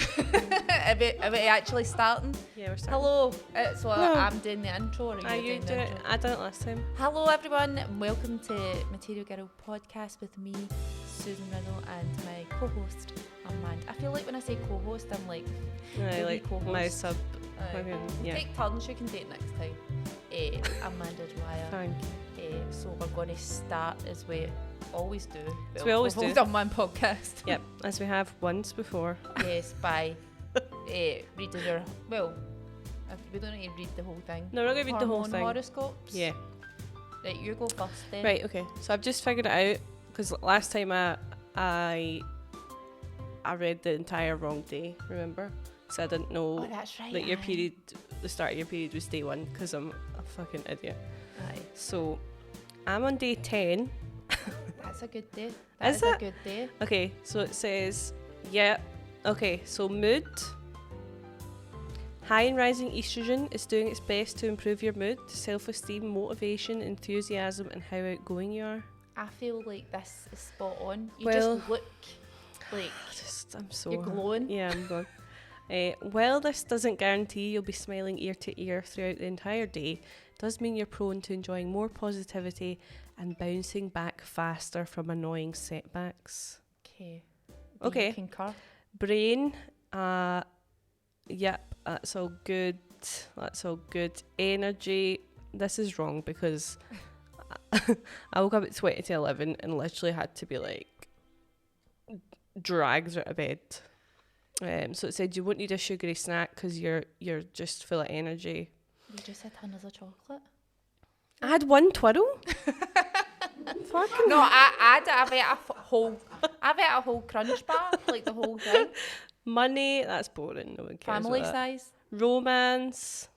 Are we actually starting? Yeah, we're starting. Hello. So Hello. I'm doing the intro. Or You doing do the it. intro? I done it last time. Hello everyone, and welcome to Material Girl podcast with me, Susan Riddell, and my co-host Amanda. I feel like when I say co-host, I'm like, I like co-host. my sub. Yeah. Take turns. You can do it next time. Amanda Dwyer. Thank So we're going to start as we always do. As we always do. We've done one podcast. Yep, as we have once before. Yes, by reading your, well, we don't need to read the whole thing. No, we're not going to read the whole Hormone thing. horoscopes. Yeah. Right, you go first then. Right, okay. So I've just figured it out, because last time I read the entire wrong day, remember? So I didn't know Oh, that's right. that your period, the start of your period was day 1, because I'm a fucking idiot. Aye. So I'm on day 10. That's a good day. Is a it? good day. Okay, so it says, yeah, okay, so mood. High and rising estrogen is doing its best to improve your mood, self-esteem, motivation, enthusiasm, and how outgoing you are. I feel like this is spot on. You Well, just look like I'm so... you're glowing. Yeah, I'm glowing. While this doesn't guarantee you'll be smiling ear to ear throughout the entire day, it does mean you're prone to enjoying more positivity and bouncing back faster from annoying setbacks. Okay. Okay. Concur. Brain, yep, that's all good. That's all good. Energy, this is wrong because I woke up at 20 to 11 and literally had to be like dragged out of bed. So it said you won't need a sugary snack because you're just full of energy. You just had tons of chocolate. I had one twirl. Fucking No, I've ate a whole crunch bar, like the whole thing. money, that's boring. No one cares. Family about that. size. Romance.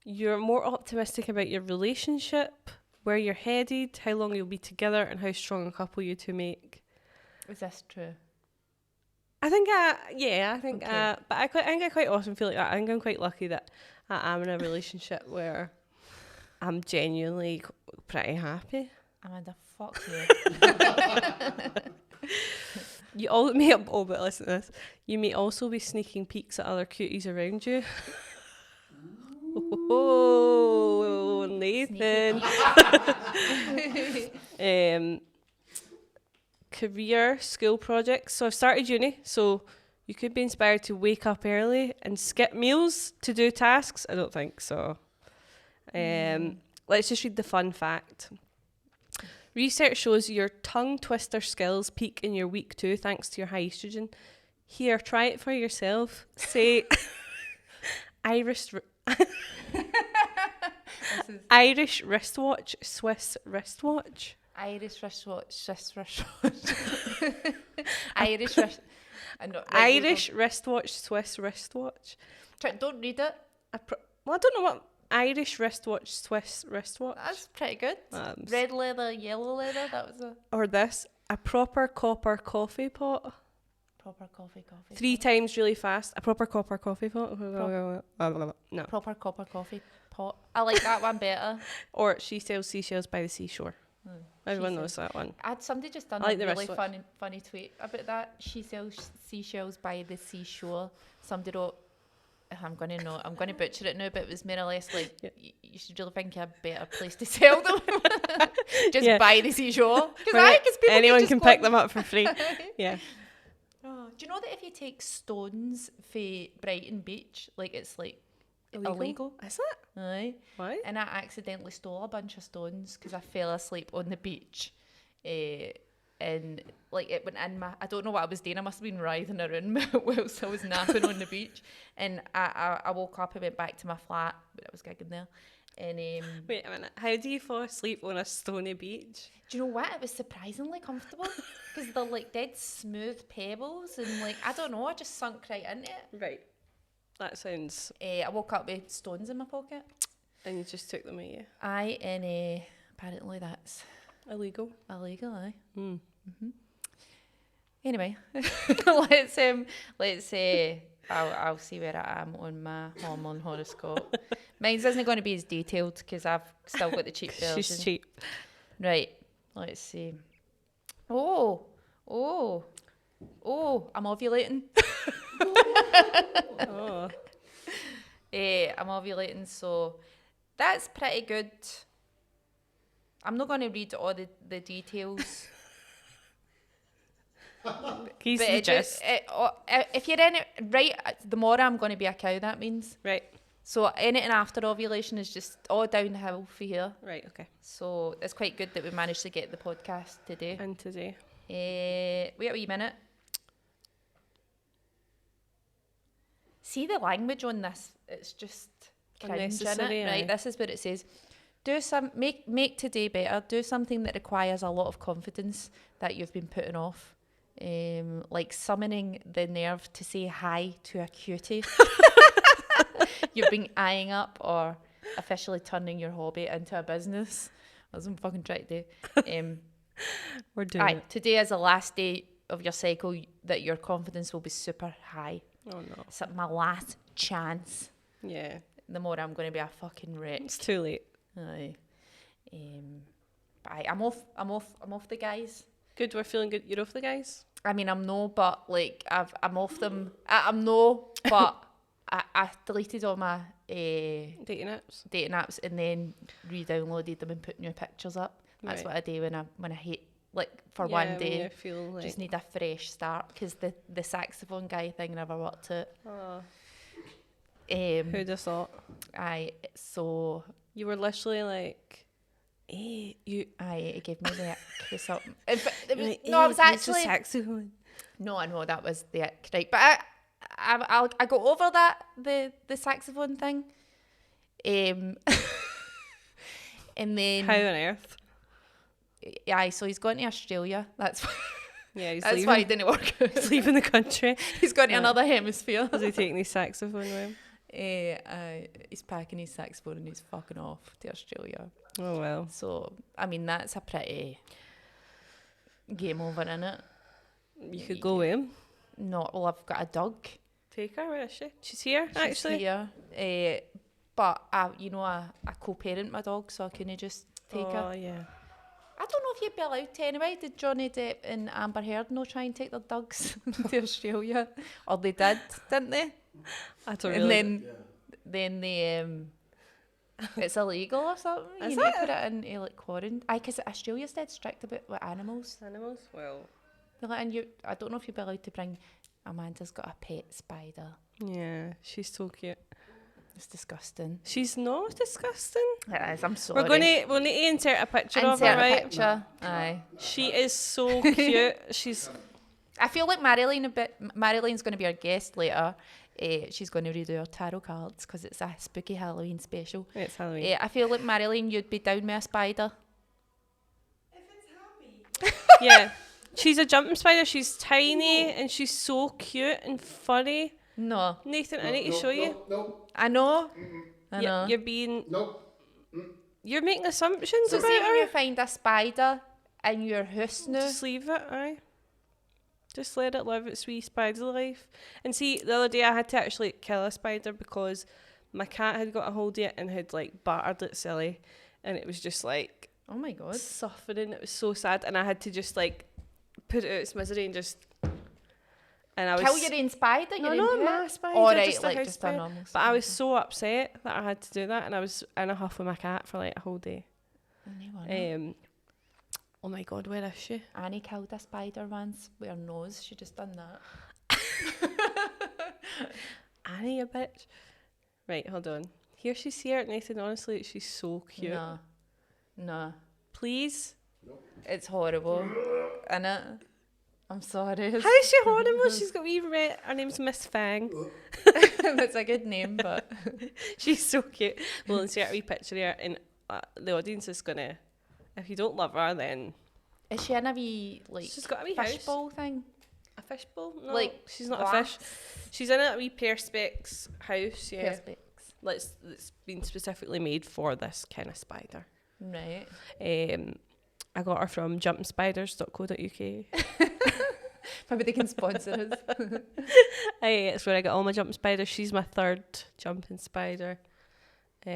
You're more optimistic about your relationship, where you're headed, how long you'll be together, and how strong a couple you two make. Is this true? I think, Okay. but I think I quite often feel like that. I think I'm quite lucky that I am in a relationship where I'm genuinely pretty happy. Amanda, fuck you. You all may, but listen to this. You may also be sneaking peeks at other cuties around you. Oh, Nathan. Career, school projects. So I've started uni, so you could be inspired to wake up early and skip meals to do tasks. I don't think so. Let's just read the fun fact. Research shows your tongue twister skills peak in your week 2 thanks to your high estrogen. Here, try it for yourself. Say Irish Irish wristwatch, Swiss wristwatch. Irish wristwatch, Swiss wristwatch. Irish wrist. Irish wristwatch, Swiss wristwatch. Don't read it. Well, I don't know what Irish wristwatch, Swiss wristwatch. That's pretty good. Red leather, yellow leather. That was Or this, a proper copper coffee pot. proper coffee. 3 times really fast. A proper copper coffee pot. No. Proper copper coffee pot. I like that one better. Or she sells seashells by the seashore. Everyone knows that one. Somebody just done I like a the really wristwatch. funny tweet about that. She sells seashells by the seashore. Somebody wrote, I'm going to butcher it now, but it was more or less like, you should really think of a better place to sell them. Just by the seashore. Because anyone can pick them up for free. Yeah. Oh, do you know that if you take stones for Brighton Beach, like it's like illegal? Is it? Aye. Why? And I accidentally stole a bunch of stones because I fell asleep on the beach. And like it went in my, I don't know what I was doing. I must have been writhing around whilst I was napping on the beach. And I woke up and went back to my flat, but I was gigging there. And wait a minute. How do you fall asleep on a stony beach? do you know what? It was surprisingly comfortable because they're like dead smooth pebbles and like I don't know. I just sunk right into it. Right. That sounds... I woke up with stones in my pocket. And you just took them with you? Aye, and apparently that's illegal. illegal, aye. Mm-hmm. Anyway, let's I'll see where I am on my hormone horoscope. Mine's isn't going to be as detailed because I've still got the cheap version. She's cheap. Right, let's see. Oh, I'm ovulating. Oh. I'm ovulating, so that's pretty good. I'm not going to read all the details. He's But the gist. if you're in it, right, tomorrow I'm going to be a cow, that means. Right. So anything after ovulation is just all downhill for here. Right, okay. So it's quite good that we managed to get the podcast today. And today. Wait a wee minute. See the language on this? It's just cringe, Unnecessary, innit? Right, aye. this is what it says. Make today better. Do something that requires a lot of confidence that you've been putting off. Like summoning the nerve to say hi to a cutie you've been eyeing up, or officially turning your hobby into a business. That's what I'm fucking trying to do. We're doing it. Today is the last day of your cycle that your confidence will be super high. Oh no. It's my last chance. Yeah. The more I'm going to be a fucking wreck. It's too late. Aye. But I'm off the guys. Good, we're feeling good. You're off the guys? I mean, I'm no, but like I'm off them. I'm no, but I deleted all my Dating apps? and then re-downloaded them and put new pictures up. That's Right. what I do when I hate, like, for Yeah, one when day. you feel like... Just need a fresh start, because the saxophone guy thing never worked out. Oh, Who'd who'd have thought? So You were literally like, hey, you... it gave me the ick or something. Like, No, it was hey, use the actually... saxophone. No, I know that was the ick, right? But I got over that, the saxophone thing. And then... How on earth? Aye, so he's gone to Australia. That's Yeah, he's that's leaving. why it didn't work out. He's leaving the country. He's gone to Yeah. another hemisphere. Is he taking his saxophone with him? He's packing his saxophone and he's fucking off to Australia. Oh well. So, I mean, that's a pretty game over, innit? You could go with him. No, well, I've got a dog. Take her, where is she? She's here, She's actually. here. But I co-parent my dog, so I couldn't just take her. Oh, yeah. I don't know if you'd be allowed to anyway. Did Johnny Depp and Amber Heard try and take their dogs to Australia? Or they did, didn't they? I don't And really... then they it's illegal or something. Is You need it? to put it in like quarantine. Because Australia's dead strict about with animals. Animals? Well... They're like, I don't know if you'd be allowed to bring... Amanda's got a pet spider. Yeah, she's so cute. It's disgusting. She's not disgusting. It is, I'm sorry. We'll need to insert a picture of her, Insert a right? picture. Aye. She is so cute. She's... I feel like Marjoleine's going to be our guest later. She's going to redo her tarot cards because it's a spooky Halloween special. It's Halloween. I feel like Marjolein, you'd be down with a spider. If it's happy. Yeah. She's a jumping spider. She's tiny and she's so cute and furry. No. Nathan, I need to show you. Nope. I know. I know. You're being... Nope. You're making assumptions So about see when her. you find a spider in your house now. Just leave it, aye. Just let it live its wee spider life. And see, the other day I had to actually kill a spider because my cat had got a hold of it and had like battered it silly. And it was just like Oh my god. suffering. It was so sad. And I had to just like put it out its misery and just... And I was... Kill your own spider? No, your own not pet? my spider. All right, just a like house just a spider. normal But I was spider. so upset that I had to do that. And I was in a huff with my cat for like a whole day. Oh my god, where is she? Annie killed a spider once with her nose. She just done that. Annie, a bitch. Right, hold on. Here she's here, Nathan. Honestly, she's so cute. No. Please. It's horrible. Innit? I'm sorry. How is she horrible? She's got wee red. Her name's Miss Fang. That's a good name, but... She's so cute. We'll insert a wee picture here, and the audience is gonna... If you don't love her, then... Is she in a wee, like, She's got a wee house. fishbowl thing? A fishbowl? No, Like, she's not glass? a fish. She's in a wee perspex house, yeah. Perspex. It's been specifically made for this kind of spider. Right. I got her from jumpingspiders.co.uk. Maybe they can sponsor us. It's where I got all my jumping spiders. She's my third jumping spider.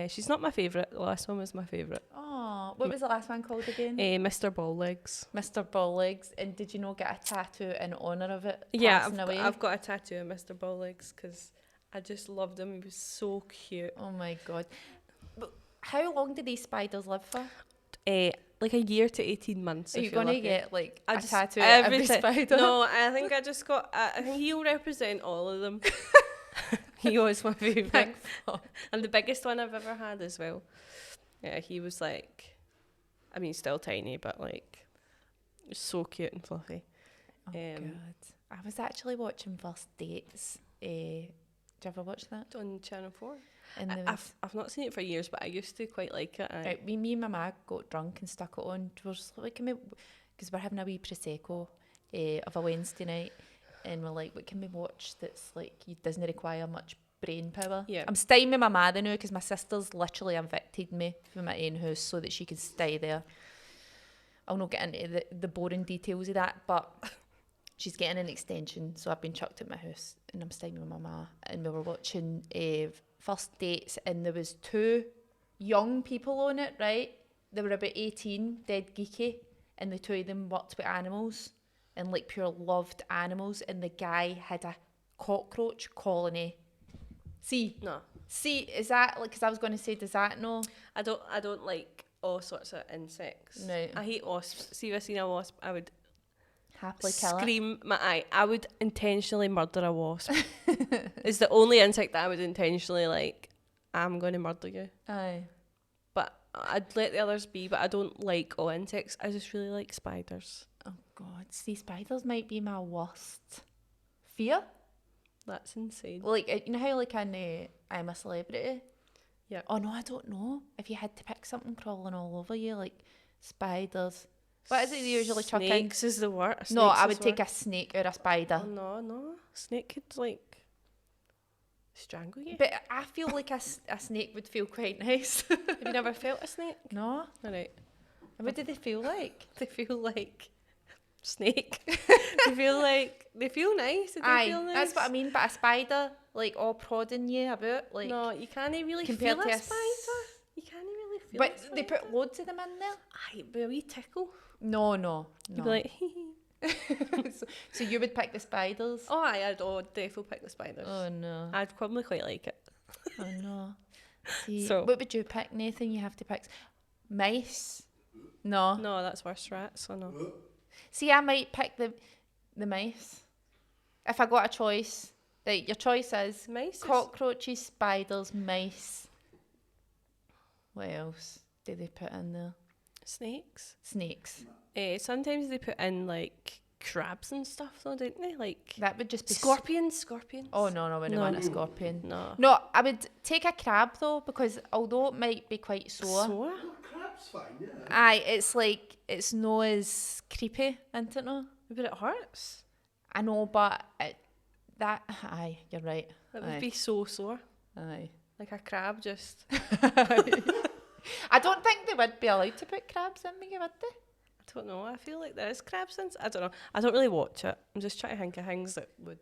She's not my favourite. The last one was my favourite. Oh, no. What was the last one called again? Mr. Balllegs. Mr. Balllegs. And did you not get a tattoo in honour of it? Yeah, passing away? I've got a tattoo of Mr. Balllegs because I just loved him. He was so cute. Oh my god. But how long did these spiders live for? Like a year to 18 months. Are you going to get like a tattoo of every spider? No, I think I just got, I think he'll represent all of them. He was my favourite. And the biggest one I've ever had as well. Yeah, he was like, I mean, still tiny, but like, so cute and fluffy. Oh god. I was actually watching First Dates. Did you ever watch that? On Channel 4. And I've not seen it for years, but I used to quite like it. Right, me and my ma got drunk and stuck it on. We were just like, because we're having a wee prosecco of a Wednesday night, and we're like, what can we watch that's like, doesn't require much brain power? Yeah. I'm staying with my ma now because my sister's literally evicted me from my own house so that she can stay there. I'll not get into the boring details of that, but she's getting an extension, so I've been chucked at my house and I'm staying with my ma, and we were watching First Dates, and there was 2 young people on it, right? They were about 18, dead geeky, and the 2 of them worked with animals and like pure loved animals, and the guy had a cockroach colony. No. See, is that like, because I was going to say, does that no? I don't like all sorts of insects. No. I hate wasps. See if I seen a wasp, I would Happily kill it. scream my eye. I would intentionally murder a wasp. It's the only insect that I would intentionally like, I'm going to murder you. Aye. But I'd let the others be, but I don't like all insects. I just really like spiders. Oh god, see, spiders might be my worst fear. That's insane. Like, you know how like in I'm a Celebrity? Yeah. Oh no, I don't know. If you had to pick something crawling all over you, like spiders. What is it you usually chuck in? Snakes is the worst. No, I would take a snake or a spider. Oh, no. Snake could like strangle you. But I feel like a snake would feel quite nice. Have you never felt a snake? No? Alright. What do they feel like? They feel like snake. they feel nice. Aye, Feel nice. that's what I mean. But a spider, like all prodding you about, like. No, you can't really compared feel to a a spider. You can't really feel But a spider. they put loads of them in there. Aye, but a wee tickle. No. You'd be like, hee. So you would pick the spiders? Oh, aye, I'd definitely pick the spiders. Oh no. I'd probably quite like it. Oh no. See, So- what would you pick, Nathan? You have to pick mice. No. No, that's worse rats, so no. See, I might pick the mice. If I got a choice. Right, your choice is Mice is- cockroaches, spiders, mice. What else do they put in there? Snakes. Snakes. Sometimes they put in like crabs and stuff though, don't they? Like That would just be scorpions. Oh no, I wouldn't No. want a scorpion. No. No, I would take a crab though, because although it might be quite sore, Sore? Crab's fine, yeah. aye, it's like it's no as creepy, isn't it? No, But it hurts. I know, but aye, you're right. It would Aye. be so sore. Aye. Like a crab just. I don't think they would be allowed to put crabs in me, would they? I don't know. I feel like there is crabs in. I don't know. I don't really watch it. I'm just trying to think of things that would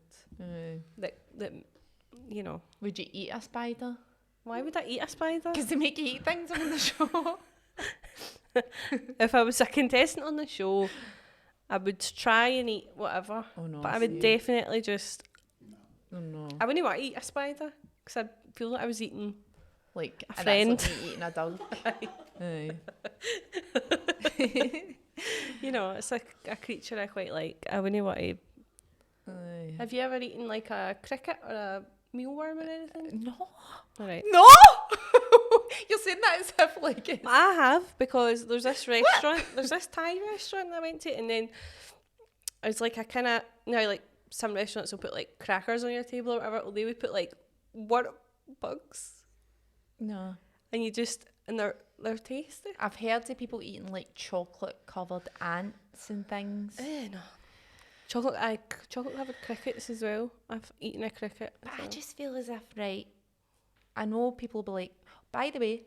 that you know. Would you eat a spider? Why would I eat a spider? Because they make you eat things on the show. If I was a contestant on the show, I would try and eat whatever. Oh no! But I would definitely just. Oh no! I wouldn't want to eat a spider because I feel like I was eating Like a friend. That's like me eating a dog. Aye. You know, it's like a creature I quite like. I wouldn't want to. Aye. Have you ever eaten like a cricket or a mealworm or anything? No. Alright. No! You're saying that as if like it's... I have, because there's this restaurant, there's this Thai restaurant that I went to, and then it's like a kind of, you know, like some restaurants will put like crackers on your table or whatever, well, they would put like worm bugs, No. and you just, and they're tasty. I've heard of people eating like chocolate covered ants and things. No. Chocolate covered crickets as well. I've eaten a cricket. But as I well. just feel as if, right, I know people will be like, by the way,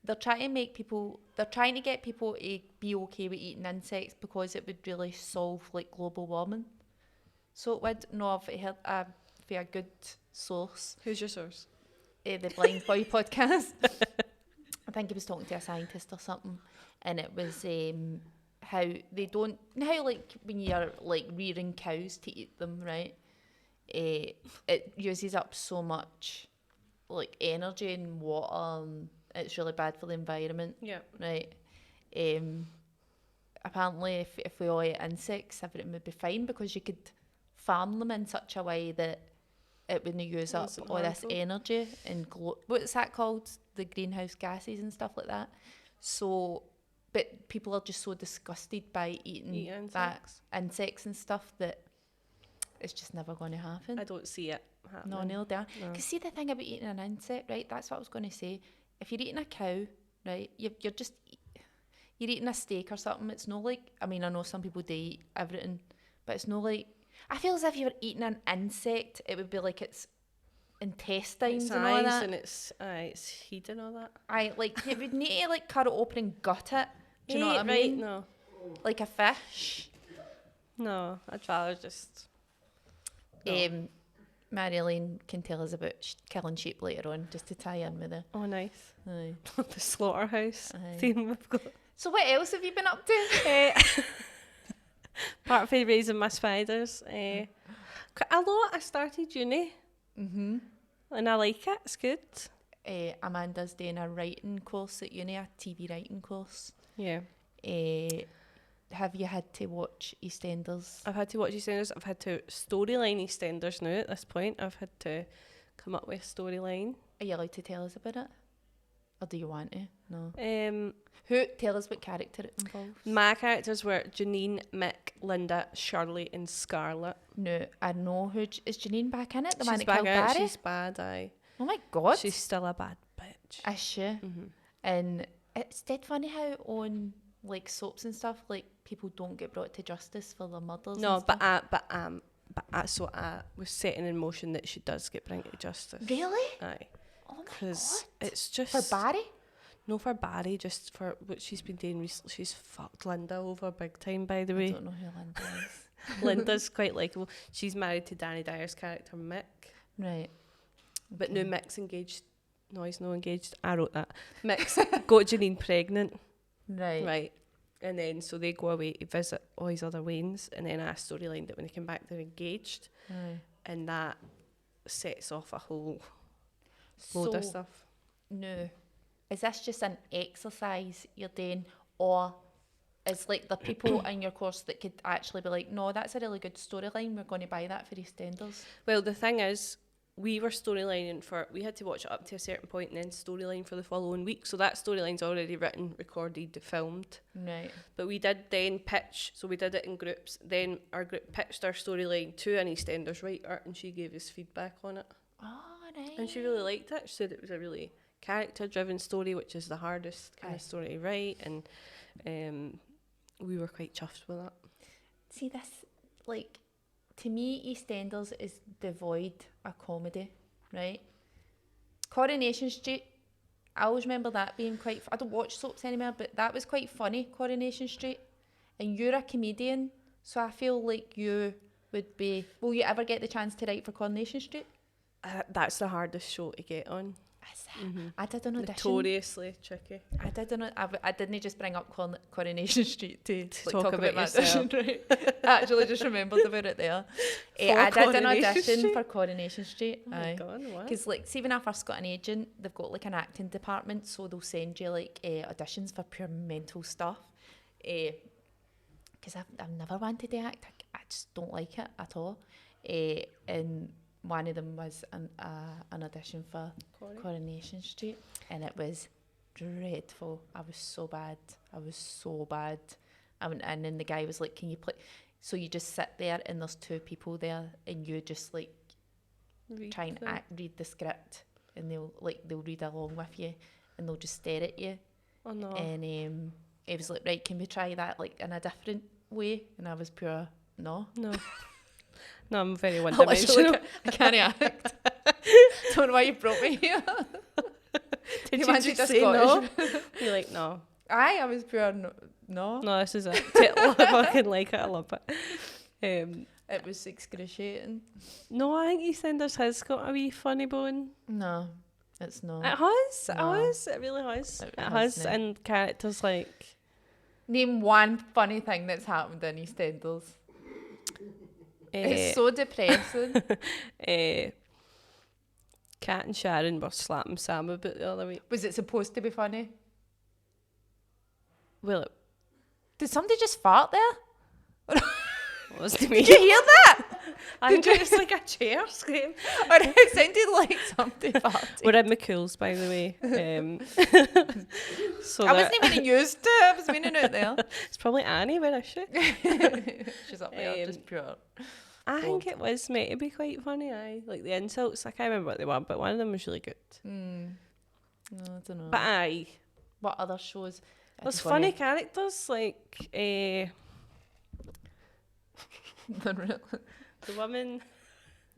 they're trying to get people to be okay with eating insects because it would really solve like global warming. So it would. No, I've heard for a good source. Who's your source? The Blind Boy podcast. I think he was talking to a scientist or something, and it was how they don't, how like when you're like rearing cows to eat them, right? It uses up so much like energy and water, and it's really bad for the environment. Yeah. Right. Apparently, if we all ate insects, everything would be fine because you could farm them in such a way that it wouldn't use up Wasn't all this harmful. energy and what's that called? The greenhouse gases and stuff like that. So, but people are just so disgusted by eating that insects and stuff that it's just never going to happen. I don't see it happening. No, neither do I. No. Because see the thing about eating an insect, right? That's what I was going to say. If you're eating a cow, right, you're just you're eating a steak or something. It's not like, I mean, I know some people do eat everything, but it's not like, I feel as if you were eating an insect, it would be like its intestines It's and all eyes that. and it's heat and all that. I like you would need to like cut it open and gut it. Do you know what I right? mean? No. Like a fish. No, I'd rather just... No. Marjolein can tell us about killing sheep later on, just to tie in with it. Oh, nice. Aye. The slaughterhouse Aye. theme we've got. So what else have you been up to? Apart from raising my spiders. A lot. I started uni Mm-hmm. and I like it. It's good. Amanda's doing a writing course at uni, a TV writing course. Yeah. Have you had to watch EastEnders? I've had to watch EastEnders. I've had to storyline EastEnders now at this point. I've had to come up with a storyline. Are you allowed to tell us about it? Or do you want to? No. Tell us what character it involves. My characters were Janine, Mick, Linda, Shirley and Scarlett. No, I know who... Is Janine back in it? The man She's that killed back out. Barry? She's bad, aye. Oh my God. She's still a bad bitch. Is she? Mm-hmm. And it's dead funny how on like soaps and stuff, like people don't get brought to justice for their murders. No, and but stuff. I was setting in motion that she does get brought to justice. Really? Aye. Oh my Because God. it's just... For Barry? No, for Barry, just for what she's been doing recently. She's fucked Linda over big time, by the I way. don't know who Linda is. Linda's quite likeable. She's married to Danny Dyer's character, Mick. Right. But Okay. now Mick's engaged. No, he's not engaged. I wrote that. Mick's got Janine pregnant. Right. Right. And then, so they go away to visit all his other wains. And then I storyline that when they come back, they're engaged. Right. And that sets off a whole load of stuff. No. Is this just an exercise you're doing, or is like the people in your course that could actually be like, no, that's a really good storyline, we're going to buy that for EastEnders? Well, the thing is, we were storylining we had to watch it up to a certain point and then storyline for the following week. So that storyline's already written, recorded, filmed. Right. But we did then pitch, so we did it in groups. Then our group pitched our storyline to an EastEnders writer and she gave us feedback on it. Oh, right. And she really liked it. She said it was a really character-driven story, which is the hardest kind of story to write. And we were quite chuffed with that. See, this, like, to me, EastEnders is devoid of comedy, right? Coronation Street, I always remember that being quite... I don't watch soaps anymore, but that was quite funny, Coronation Street. And you're a comedian, so I feel like you would be... Will you ever get the chance to write for Coronation Street? That's the hardest show to get on. Is it? I did an audition. Notoriously tricky. I did an... I didn't just bring up Coronation Street to like, talk talk about my audition, right? I actually just remembered about it there. I did an Coronation audition Street? for Coronation Street. Oh my God, what? Because like, see, when I first got an agent, they've got like an acting department, so they'll send you like auditions for pure mental stuff. Because I've never wanted to act. I just don't like it at all. And one of them was an audition for Coronation Street, and it was dreadful. I was so bad. I went in and the guy was like, can you play? So you just sit there and there's two people there and you just like try and read the script, and they'll read along with you and they'll just stare at you. Oh no. And it was like, right, can we try that like in a different way? And I was pure, no. No, I'm very one-dimensional. I can't act. Don't know why you brought me here. Did you wanted just a say no? Scottish- You're like, no. I was pure, no. No, this is it. I fucking like it. I love it. It was excruciating. No, I think EastEnders has got a wee funny bone. No. It's not. It has. No. It has. It really has. It It has, has. no. And characters like Name one funny thing that's happened in EastEnders. It's so depressing. Kat and Sharon were slapping Sam about the other week. Was it supposed to be funny? Well, it Did somebody just fart there? wasn't me. Did you hear that? I think it was like a chair scream. Or it sounded like somebody farted. We're in McCool's, by the way. So I wasn't even used to it. I was meaning out there. It's probably Annie, where is she? She's up there, just pure. I think it was meant to be quite funny, aye. Like the insults, I can't remember what they were, but one of them was really good. No, I don't know. But aye. What other shows? There's funny characters, like the woman.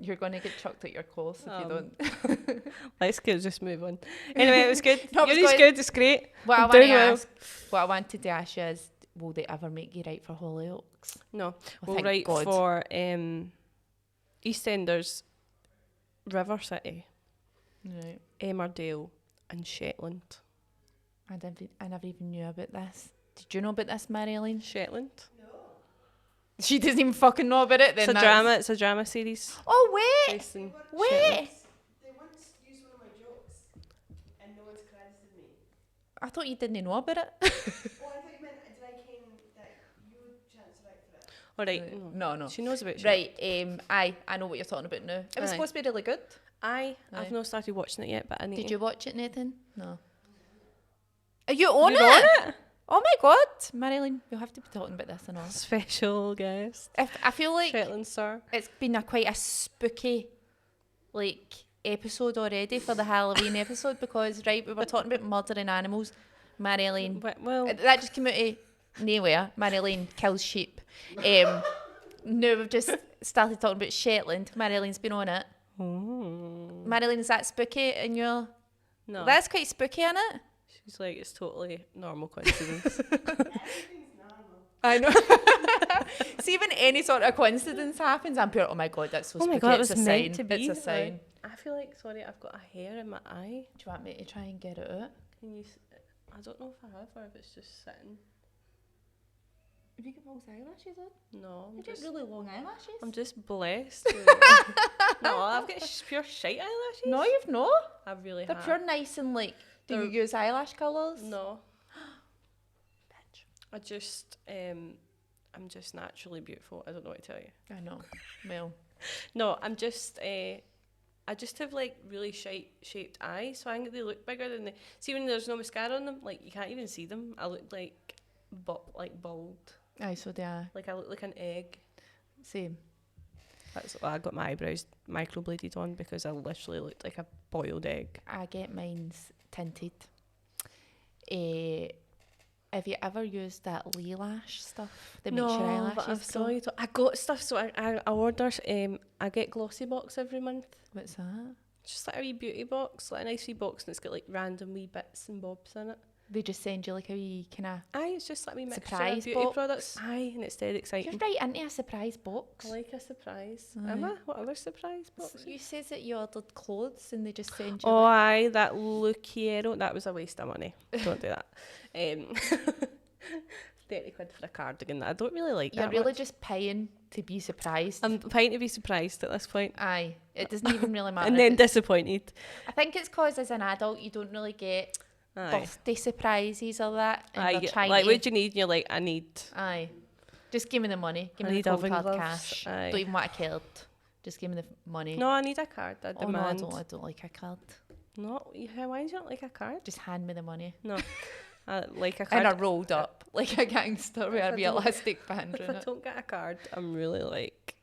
You're going to get chucked at your course if you don't. Let's just move on. Anyway, it was good. No, it was Yuri's good, it's great. What I wanted to ask you is, will they ever make you write for Hollyoaks? No, Well, we'll thank write God. for EastEnders, River City, Right. Emmerdale and Shetland. I never even knew about this. Did you know about this, Marjolein? Shetland? She doesn't even fucking know about it. Then It's a drama series. Oh wait, Based in wait. Shetland. They once used one of my jokes, and no one's credited me. I thought you didn't know about it. Oh, I thought you meant, did I ken that you would chance to write for it? All right. No. She knows about Shetland. Right. I know what you're talking about now. It was Aye. supposed to be really good. I've Aye. not started watching it yet, but I need Did to. you watch it, Nathan? No. Are you on You're it? on it? Oh my God, Marjolein, we'll have to be talking about this and all. Special guest. I feel like Shetland star. it's been quite a spooky, episode already for the Halloween episode because we were talking about murdering animals. Marjolein, Well, that just came out of nowhere. Marjolein kills sheep. Now we've just started talking about Shetland. Marjolein has been on it. Marjolein, is that spooky in your? no. That's quite spooky, isn't it? She's like, it's totally normal coincidence. Everything's normal. I know. See, when any sort of coincidence happens, I'm pure. Oh my God, that's so Oh spooky. my God, it it's was a meant sign. to be. It's a sign. I feel like, sorry, I've got a hair in my eye. Do you want me to try and get it out? Can you? I don't know if I have or if it's just sitting. Have you got false eyelashes on? No, You get really long eyelashes. I'm just blessed. No, I've got pure shite eyelashes. No, you've no. I really They're have. pure nice and do you use eyelash colours? No, Bitch. I just I'm just naturally beautiful. I don't know what to tell you. I know. Well, No, I'm just I just have like really shaped eyes, so I think they look bigger than they. See, when there's no mascara on them, like you can't even see them. I look like bald. aye, so they are. Like I look like an egg. Same. That's why I got my eyebrows microbladed on because I literally looked like a boiled egg. I get mine's tinted. Have you ever used that Lash stuff that makes your eyelashes go? I got stuff, so I order. I get Glossy Box every month. What's that? Just like a wee beauty box, like a nice wee box, and it's got like random wee bits and bobs in it. They just send you like a wee kind of. Aye, it's just like a wee mixture Surprise of beauty box. products. Aye, and it's dead exciting. You're right into a surprise box. I like a surprise. Aye. Am I? What other surprise boxes? You says that you ordered clothes and they just send you. Oh, like, aye, that Luciero. That was a waste of money. Don't do that. 30 quid for a cardigan that I don't really like. you're that really much. just paying to be surprised. I'm paying to be surprised at this point. Aye, it doesn't even really matter. And if then it's- disappointed. I think it's because as an adult you don't really get Aye. birthday surprises or that. And Aye, they're yeah, trying like to, what do you need? And you're like, I need. Aye, just give me the money. Give I me need the cold oven hard gloves. cash. Aye. Don't even want a card. Just give me the money. No, I need a card. I oh no, demand. I don't like a card. No, why do you not like a card? Just hand me the money. No, I like a card. And I rolled up like a gangster with If a I don't- realistic band If in I it. don't get a card, I'm really like,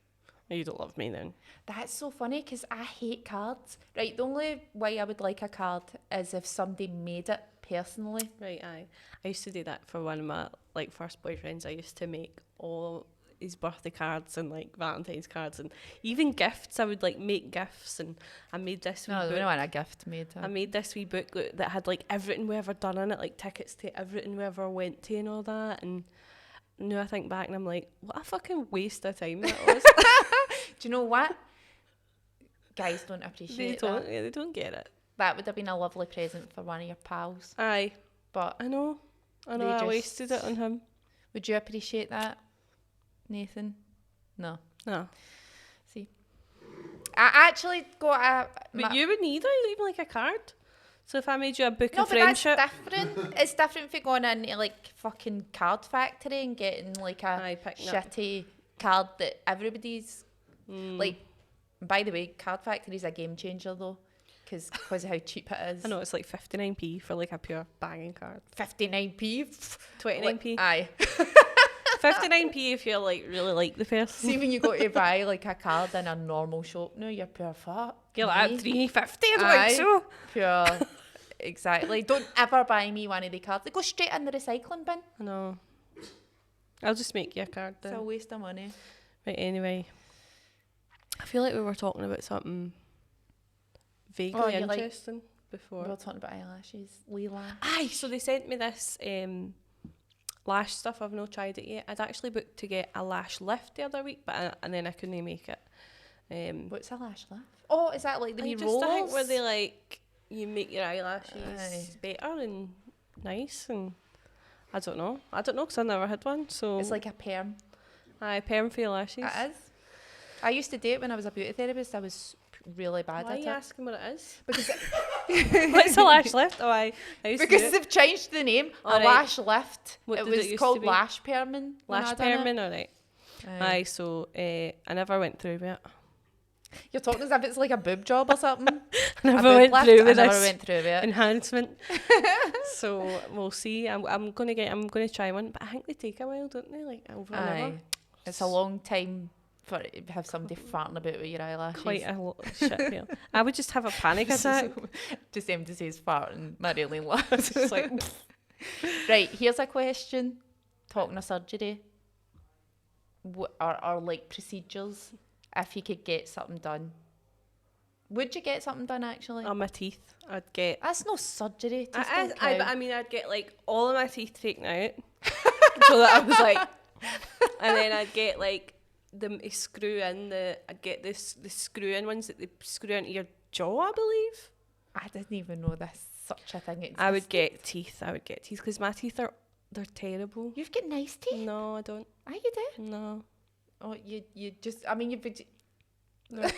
oh, you don't love me then. That's so funny because I hate cards. Right, the only way I would like a card is if somebody made it personally. Right, aye. I used to do that for one of my like first boyfriends. I used to make all his birthday cards and like Valentine's cards and even gifts. I would like make gifts, and I made this wee No, I book. don't want a gift made. I made this wee book that had like everything we ever done in it, like tickets to everything we ever went to and all that. And now I think back and I'm like, what a fucking waste of time that was. Do you know what? Guys don't appreciate They that. don't get it. That would have been a lovely present for one of your pals. Aye, But I know. I They know. I just- wasted it on him. would you appreciate that, Nathan? No. No, See, I actually got a. but you would need even like a card. So if I made you a book No, of but that's friendship, different. It's different for going into like fucking Card Factory and getting like a aye, picking up. shitty card that everybody's Mm. like. By the way, Card Factory's a game changer though, because of how cheap it is. I know it's like 59p for like a pure banging card. 59p. 29p. Aye. 59p if you like really like the person. See when you go to buy like a card in a normal shop now, you're pure fuck. You're like at 350. I don't Aye. think so. Pure. Exactly. Don't ever buy me one of the cards. They go straight in the recycling bin. I know. I'll just make you a card It's a then. waste of money. Right, anyway. I feel like we were talking about something vaguely you like- interesting before. We were talking about eyelashes. Leela. Aye, so they sent me this lash stuff. I've not tried it yet. I'd actually booked to get a lash lift the other week, but and then I couldn't make it. What's a lash lift? Oh, is that like the wee rolls? I think where they like you make your eyelashes Aye. better and nice, and I don't know because I've never had one. So It's like a perm. aye, perm for your lashes. It is. I used to do it when I was a beauty therapist. I was really bad Why are at you it. asking what it is? Because What's a lash lift? Oh, I used to do because it. they've changed the name. A Alright. lash lift. What It did it was used called to be? lash perming. when Lash I done it. perming, alright. Aye, so I never went through with it. You're talking as if it's like a boob job or something. I A never boob went lift? through I with never this went through with it. enhancement. So we'll see. I'm gonna try one, but I think they take a while, don't they? Like over and Aye. over. It's a long time for it to have somebody farting about with your eyelashes. Quite a lot of shit here. I would just have a panic attack. Just emphasis farting. Marjolein laughs. It's like, Right, here's a question. Talking of surgery. What are like procedures if you could get something done? Would you get something done actually? on my teeth, I'd get. That's no surgery. Teeth I, don't I, count. I mean, I'd get like all of my teeth taken out, so that I was like, and then I'd get like I'd get the screw in ones that they screw into your jaw, I believe. I didn't even know this such a thing existed. I would get teeth because my teeth they're terrible. You've got nice teeth. No, I don't. Ah, you do. No, Oh, you just. I mean, you've been. no.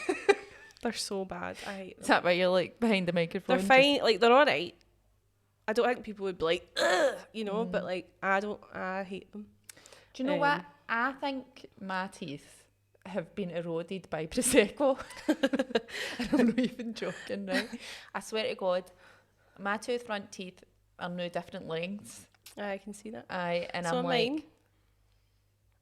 They're so bad. I hate Is them. that why you're like behind the microphone? They're fine. Like they're all right. I don't think people would be like, ugh, you know, but like I hate them. Do you know what? I think my teeth have been eroded by Prosecco. And I'm not even joking now. I swear to God, my two front teeth are now different lengths. I can see that. And So I'm mine. like,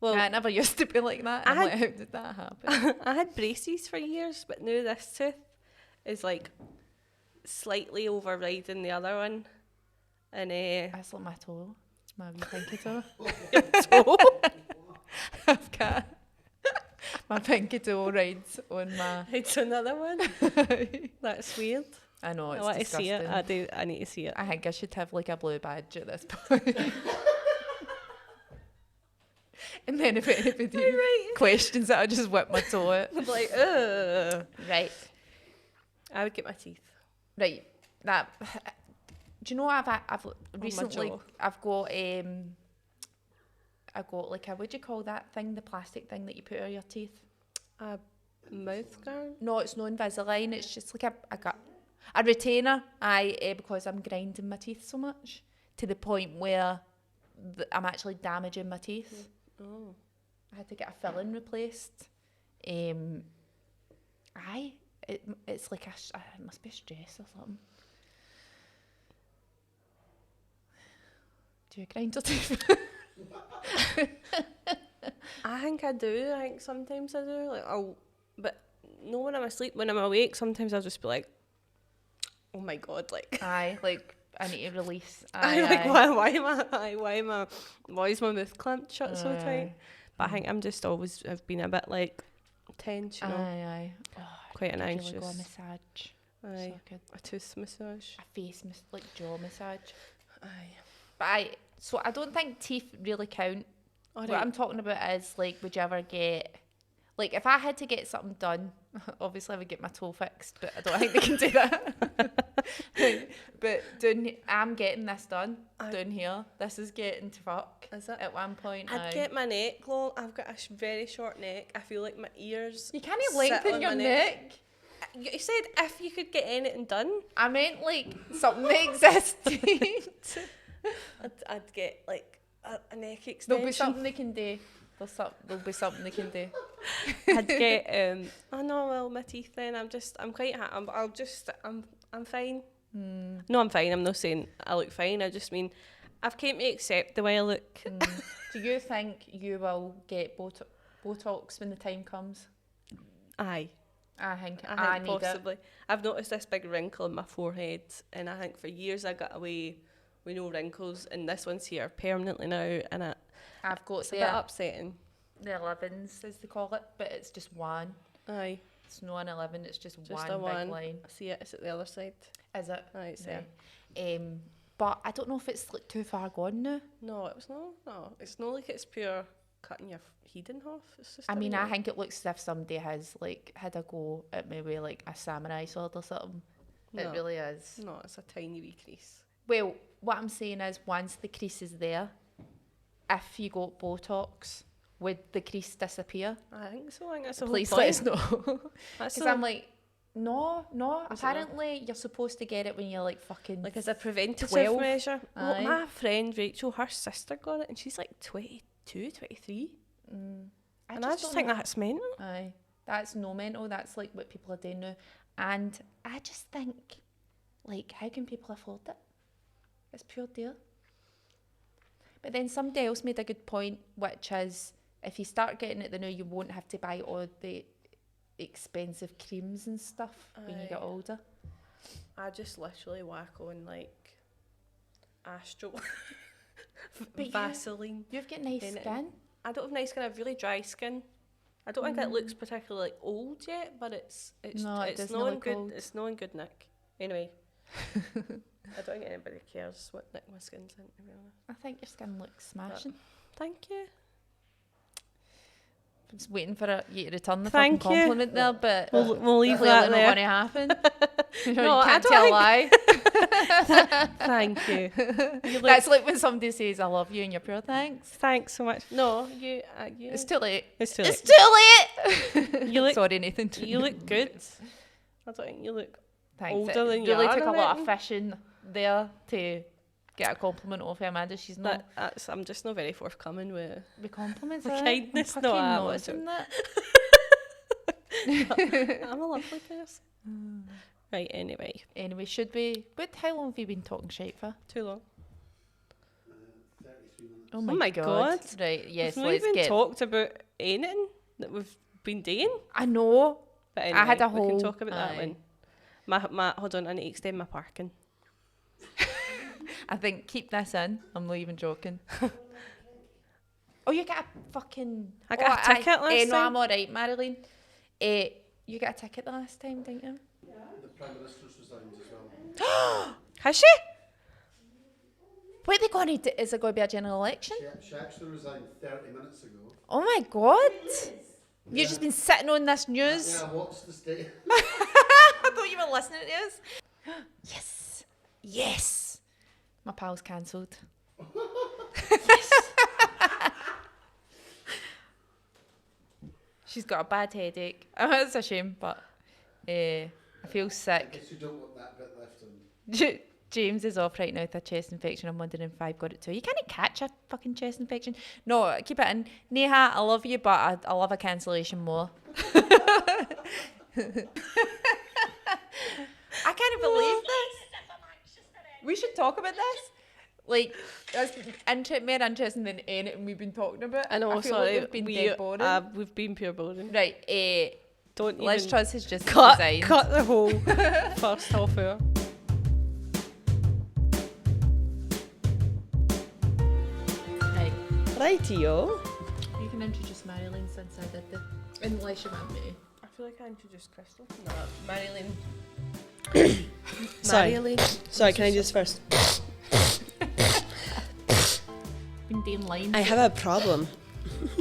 Well, I never used to be like that. I'm I like, how did that happen? I had braces for years, but now this tooth is like slightly overriding the other one, and That's like my toe. My wee pinky toe. toe. I've got my pinky toe rides on my. It's another one. That's weird. I know, I it's want disgusting. to see it. I need to see it. I think I should have like a blue badge at this point. And then if anybody Right. questions it, I just whip my toe out. I'm like, ugh. Right, I would get my teeth. right. That. Do you know I've recently jaw. I've got like a, what do you call that thing? The plastic thing that you put on your teeth. A mouth guard. No, it's no Invisalign. It's just like a retainer. Because I'm grinding my teeth so much to the point where I'm actually damaging my teeth. Oh. I had to get a filling replaced. It's like it must be stress or something. Do you grind your teeth? I think I do. I think sometimes I do. Like but no when I'm asleep. When I'm awake, sometimes I'll just be like, oh my god, like. Like I need to release. I'm like, why is my mouth clamped shut so tight? But I think I'm just always have been a bit like tense, you know, Aye. Oh, quite an I'd really go a anxious. massage. Aye, So good. a tooth massage. A face like jaw massage. Aye. But so I don't think teeth really count. All What right. I'm talking about is like, would you ever get, like, if I had to get something done Obviously, I would get my toe fixed, but I don't think they can do that. But I'm getting this done down here. This is getting to fuck. Is it? At one point, I'd get my neck long. I've got a very short neck. I feel like my ears. You can't sit lengthen on your my neck. You said if you could get anything done. I meant like something that existed. I'd get like a neck extension. There'll be something they can do. There'll be something they can do. I'd get oh no, well my teeth then I'm quite happy. I'm fine. No, I'm fine. I'm not saying I look fine. I just mean I've came to accept the way I look. Do you think you will get Botox when the time comes? Aye. I think I need possibly. it. I've noticed this big wrinkle in my forehead, and I think for years I got away with no wrinkles, and this one's here permanently now, and I've got it's a bit upsetting. the 11s, as they call it, but it's just one. Aye. It's not an 11, it's just one a big line. I see it. It's at the other side. Is it? Aye, it's there. But I don't know if it's like too far gone now. No, it was no. No, it's not like it's pure cutting your head in half. It's just. I mean, I think it looks as if somebody has like had a go at maybe like a samurai sword or something. No. It really is. No, it's a tiny wee crease. Well, what I'm saying is, once the crease is there, if you got Botox, would the crease disappear? I think so. I think that's the Please whole let point. us know. That's Because the I'm like, no. Is it not? Apparently, you're supposed to get it when you're like fucking like as a preventative 12. measure. Well, Aye. my friend Rachel, her sister got it, and she's like 22, 23. And I just don't think know. that's mental. Aye, that's no mental. That's like what people are doing now, and I just think, like, how can people afford it? It's pure deal. But then somebody else made a good point, which is if you start getting it now, you won't have to buy all the expensive creams and stuff when you get Aye. older. I just literally whack on like Astro, But Vaseline. You've got nice Anything. skin. I don't have nice skin. I have really dry skin. I don't think it looks particularly like old yet, but it's No, it it's doesn't not in look good. old. It's not in good nick. Anyway, I don't think anybody cares what nick my skin's in. To be honest. I think your skin looks smashing. Thank you. I'm just waiting for you to return the Thank fucking you. compliment there, but We'll leave clearly that not there. going to happen. You know, No, you I can't don't tell a think- lie. Thank you. You look, That's like when somebody says, I love you, and you're pure thanks. thanks so much. No, you. It's too late. It's too It's late. too late! You look. Sorry, Nathan. You look good. I don't think you look. Thanks. older It than you really are, took a I lot of reckon. fishing there to get a compliment off of Amanda. She's not That's. I'm just not very forthcoming with. the compliments. The are kindness, I'm no, fucking I'm noticing that. I'm a lovely person. Right. Anyway, Anyway, should we? How long have you been talking shite for? too long. 33 minutes. Oh my God. Right. Yes. We've not Let's even get. talked about anything that we've been doing. I know. But anyway, I had a we whole. can talk about that aye. one. My hold on. I need to extend my parking. I think keep this in. I'm not even joking. Oh, you got a fucking. I got a ticket last No, time. I'm all right, Marjolein. You got a ticket the last time, didn't you? The Prime Minister's resigned as well. Has she? What are they going to do? Is it going to be a general election? She actually resigned 30 minutes ago. Oh my God! You've just been sitting on this news. Yeah, I watched the state. I thought you were listening to us. Yes. Yes. My pal's cancelled. Yes. She's got a bad headache. It's a shame, but I feel I sick. guess you don't want that bit left on. James is off right now with a chest infection. I'm wondering if I've got it too. You can't catch a fucking chest infection. No, keep it in. Neha, I love you, but I love a cancellation more. I can't believe this. We should talk about this. Like, that's more interesting than anything we've been talking about. I know. feel Sorry, like we've been dead boring. we've been pure boring. Right, Don't Liz even Truss has just cut resigned. the whole first half hour. Right, Rightio. you can introduce Marjolein since I did the... Unless you want me to. I feel like I introduced Crystal. No, Marjolein. Sorry. Marjolein. Sorry, can I do this first? Been doing lines. I have a problem.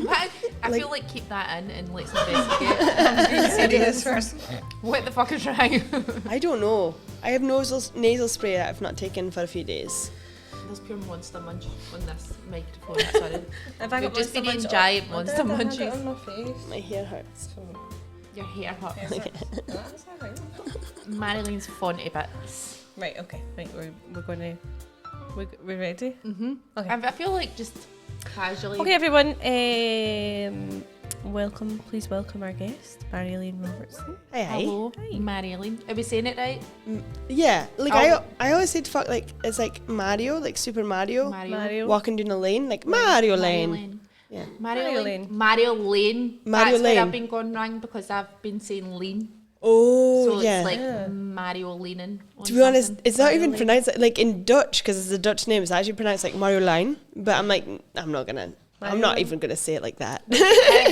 I feel like keep that in and let's investigate. I'm being serious first. What the fuck is wrong? I don't know. I have nasal spray that I've not taken for a few days. There's pure monster munch on this microphone, sorry. If I We've got just been Monster eating Munch giant on- monster I had it munchies. on my face. My hair hurts. Your hair hurts. That's alright. Marjoleine's faunty bits. Right, okay. Right, we're gonna... We're ready? Mm-hmm. Okay. I feel like just casually... Okay, everyone. Welcome. Please welcome our guest, Marjolein Robertson. Hi. Hello, Hi. Marjolein. Are we saying it right? Yeah, like Oh. I always say to fuck like it's like Mario, like Super Mario, Mario. walking down a lane, like Mario Lane. Yeah. Marjolein. Marjolein. Marjolein. Mario That's where Lane. I've been going wrong because I've been saying lean. Oh So yeah. it's like Yeah. Mario leaning. To be honest, it's not even Marjolein. pronounced like in Dutch because it's a Dutch name. It's actually pronounced like Marjolein. But I'm like, I'm not Marjolein. even gonna say it like that.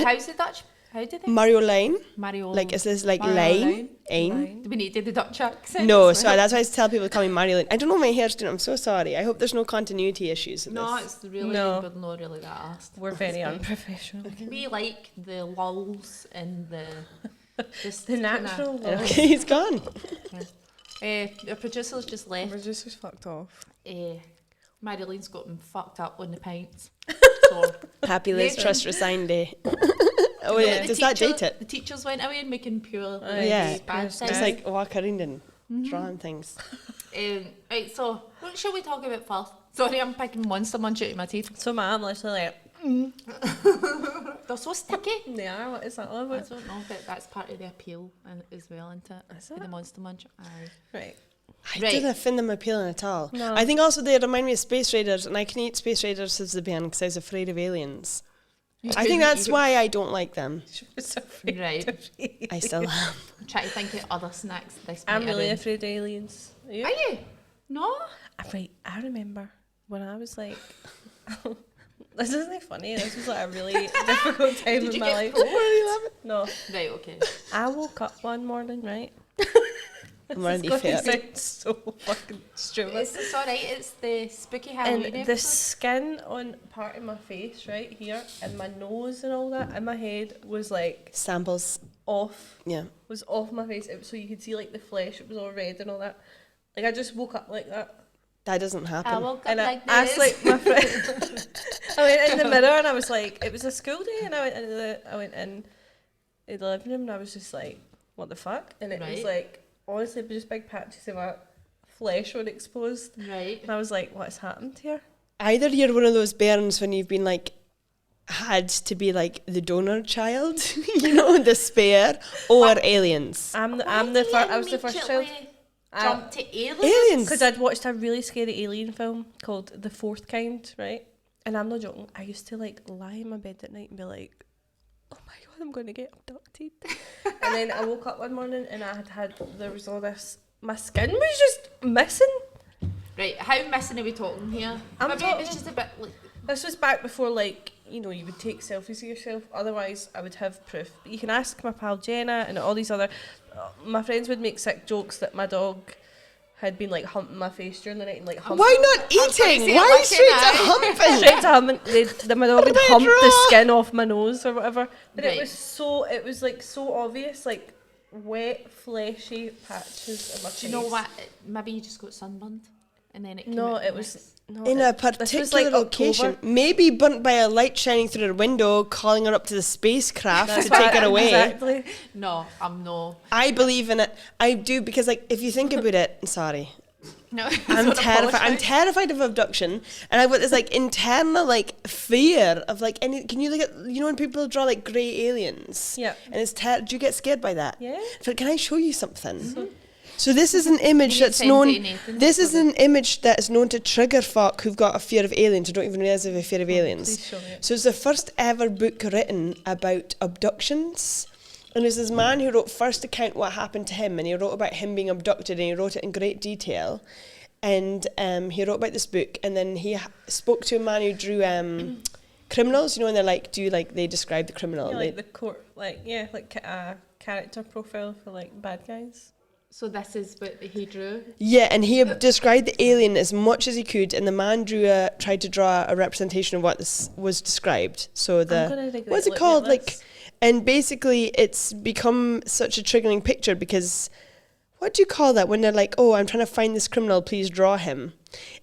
How's the Dutch? How do they? Marjolein. Mario. Like is this like Marjolein. line? Ein? Do we need to do the Dutch accent? No, as so well? that's why I tell people to call me Marjolein. I don't know what my hair's doing. I'm so sorry. I hope there's no continuity issues with No, this. it's really No. but not really that asked. We're very unprofessional. We like the lulls and the just The natural kinda- lulls. Okay, he's gone. The producer's just left. We're just fucked off. Marjoleine's got him fucked up on the pints. So Happy Liz Nathan. Trust Resign Day. Oh, Yeah, wait, the does that teacher- date it? The teachers went away making pure Yeah, bad just things. Just like walk around and drawing things. Right, so what shall we talk about first? Sorry, I'm picking Monster Munch out of my teeth. So my arm literally like, They're so sticky. they are, what is that all I about? don't know, but that's part of the appeal and as well, isn't it? Is For it? the Monster Munch. Aye. Right. I Right. didn't find them appealing at all. No. I think also they remind me of Space Raiders, and I can eat Space Raiders as the band because I was afraid of aliens. I think that's why I don't like them. She was afraid Right. of aliens. I still am. I'm trying to think of other snacks this I'm might really have afraid of aliens. Are you? been. Are you? No? Right, I remember when I was like, this isn't funny, this was like a really difficult time Did in you my get life. bored? No, Right, okay. I woke up one morning, right? I'm already It's fair. gonna sound so fucking stupid. It's alright, it's the spooky Halloween And the episode. skin on part of my face right here and my nose and all that in my head was like Samples. off, Yeah. was off my face. It was, so you could see like the flesh, it was all red and all that. Like I just woke up like that. That doesn't I happen. woke up And I like asked this. like my friend, I went in the mirror and I was like, it was a school day and I went in the living room and I was just like, what the fuck? And it was Right. like, honestly, just big patches of my flesh were exposed. Right. And I was like, what's happened here? Either you're one of those bairns when you've been like, had to be like the donor child, you know, the spare, or aliens. I was the first child. Jump to aliens? Aliens! Because I'd watched a really scary alien film called The Fourth Kind, right? And I'm not joking. I used to like lie in my bed at night and be like, oh my god, I'm going to get abducted. And then I woke up one morning and there was all this, my skin was just missing. Right, how missing are we talking here? I'm Maybe it was talking- just a bit like... This was back before, like, you know, you would take selfies of yourself. Otherwise, I would have proof. But you can ask my pal Jenna and all these other... my friends would make sick jokes that my dog had been, like, humping my face during the night and, like, humping... Why not gonna eating? say Why licking straight to eye. humping? Straight to humping. My dog would hump the Pedro! skin off my nose or whatever. But Right. it was, like, so obvious, like, wet, fleshy patches on my face. Do you know what? Maybe you just got sunburned. And then it came No, out it the was... mix. No, In it- a this was, particular like, location, October. maybe burnt by a light shining through her window, calling her up to the spacecraft That's to take right, her away. Exactly. No, I'm no. I believe in it. I do, because like if you think about it, sorry, No, I'm don't terrified. I'm apologise. terrified of abduction, and I've got this like internal like fear of like any. Can you look at when people draw like grey aliens? Yeah. And it's do you get scared by that? Yeah. So can I show you something? So this is an image You that's send known. it to Nathan This for is the- an image that is known to trigger folk who've got a fear of aliens or don't even realise they have a fear of aliens. Please show me it. So it's the first ever book written about abductions. And there's this man who wrote first account what happened to him, and he wrote about him being abducted, and he wrote it in great detail. And he wrote about this book, and then he spoke to a man who drew criminals. You know, when they're like, they describe the criminal. Yeah, They- like the court, like a character profile for like bad guys. So this is what he drew. Yeah, and he described the alien as much as he could, and the man tried to draw a representation of what this was described. So what's it called? Like, and basically it's become such a triggering picture because what do you call that when they're like, oh, I'm trying to find this criminal, please draw him.